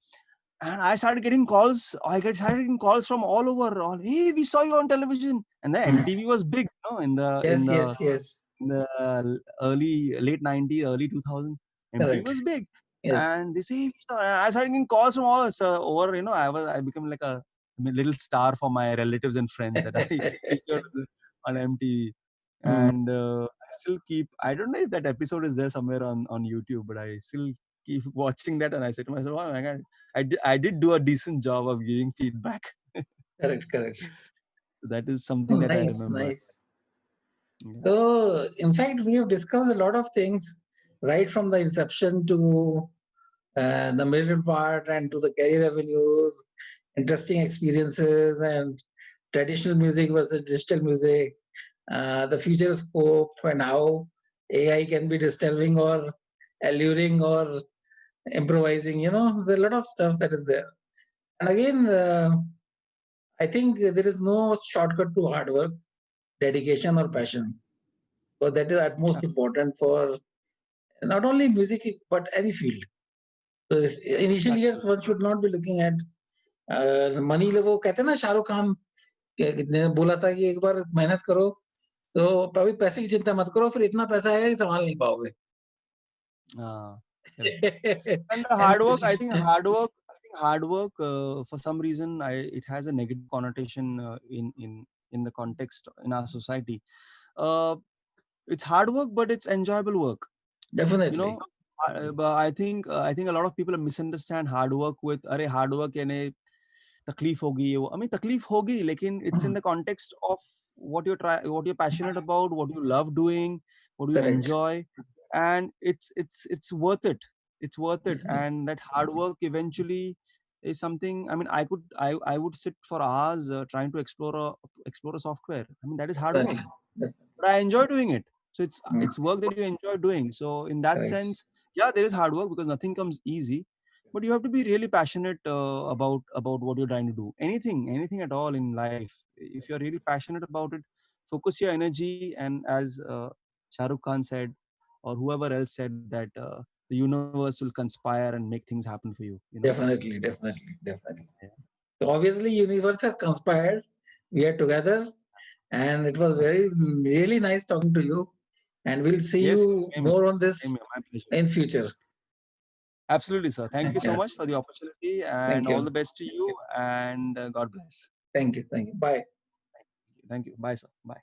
and I started getting calls. Started getting calls from all over. All, hey, we saw you on television, and the mm. MTV was big, in the Yes, yes, yes. early late 90s, early 2000. MTV Correct. was big, Yes. and they say I started getting calls from all us over. I became like a little star for my relatives and friends that I featured on MTV. Mm, And I still keep. I don't know if that episode is there somewhere on YouTube, but I still keep watching that, and I say to myself, "Oh my God, I did do a decent job of giving feedback." correct, correct. That is something Oh, that I nice, remember. nice. Yeah. So, in fact, we have discussed a lot of things right from the inception to the middle part and to the career avenues, interesting experiences, and traditional music versus digital music, the future scope, and how AI can be disturbing or alluring or improvising. There's a lot of stuff that is there. And again, I think there is no shortcut to hard work, dedication, or passion. So that is at most important for not only music but any field. So initially, yes, one should not be looking at money वो कहते हैं ना शाहरुख खान ने बोला था कि एक बार मेहनत करो तो अभी पैसे की चिंता मत करो फिर इतना पैसा आएगा कि संभाल नहीं पाओगे Correct. And the And hard work, I think hard work, for some reason, it has a negative connotation in the context in our society. Uh, it's hard work, but it's enjoyable work. You definitely know, but I think a lot of people misunderstand hard work with अरे hard work यानी तकलीफ होगी वो. I mean तकलीफ होगी, लेकिन it's in the context of what you're passionate about, what you love doing, what you correct. enjoy, and it's worth it. It's worth it, and that hard work eventually is something. I mean, I would sit for hours trying to explore a software. I mean, that is hard work, Definitely. but I enjoy doing it. So it's work that you enjoy doing. So in that Correct. sense, yeah, there is hard work because nothing comes easy, but you have to be really passionate about what you're trying to do. Anything at all in life, if you're really passionate about it, focus your energy. And as Shah Rukh Khan said, or whoever else said, that the universe will conspire and make things happen for you. Definitely, definitely, definitely. So obviously, universe has conspired. We are together, and it was very really nice talking to you. And we'll see Yes, you same here. more on Same this here. My pleasure. in future. Absolutely, sir. Thank you so Yeah. much for the opportunity, and Thank all you. the best to you. And God bless. Thank you. Thank you. Bye. Thank you. Bye, sir. Bye.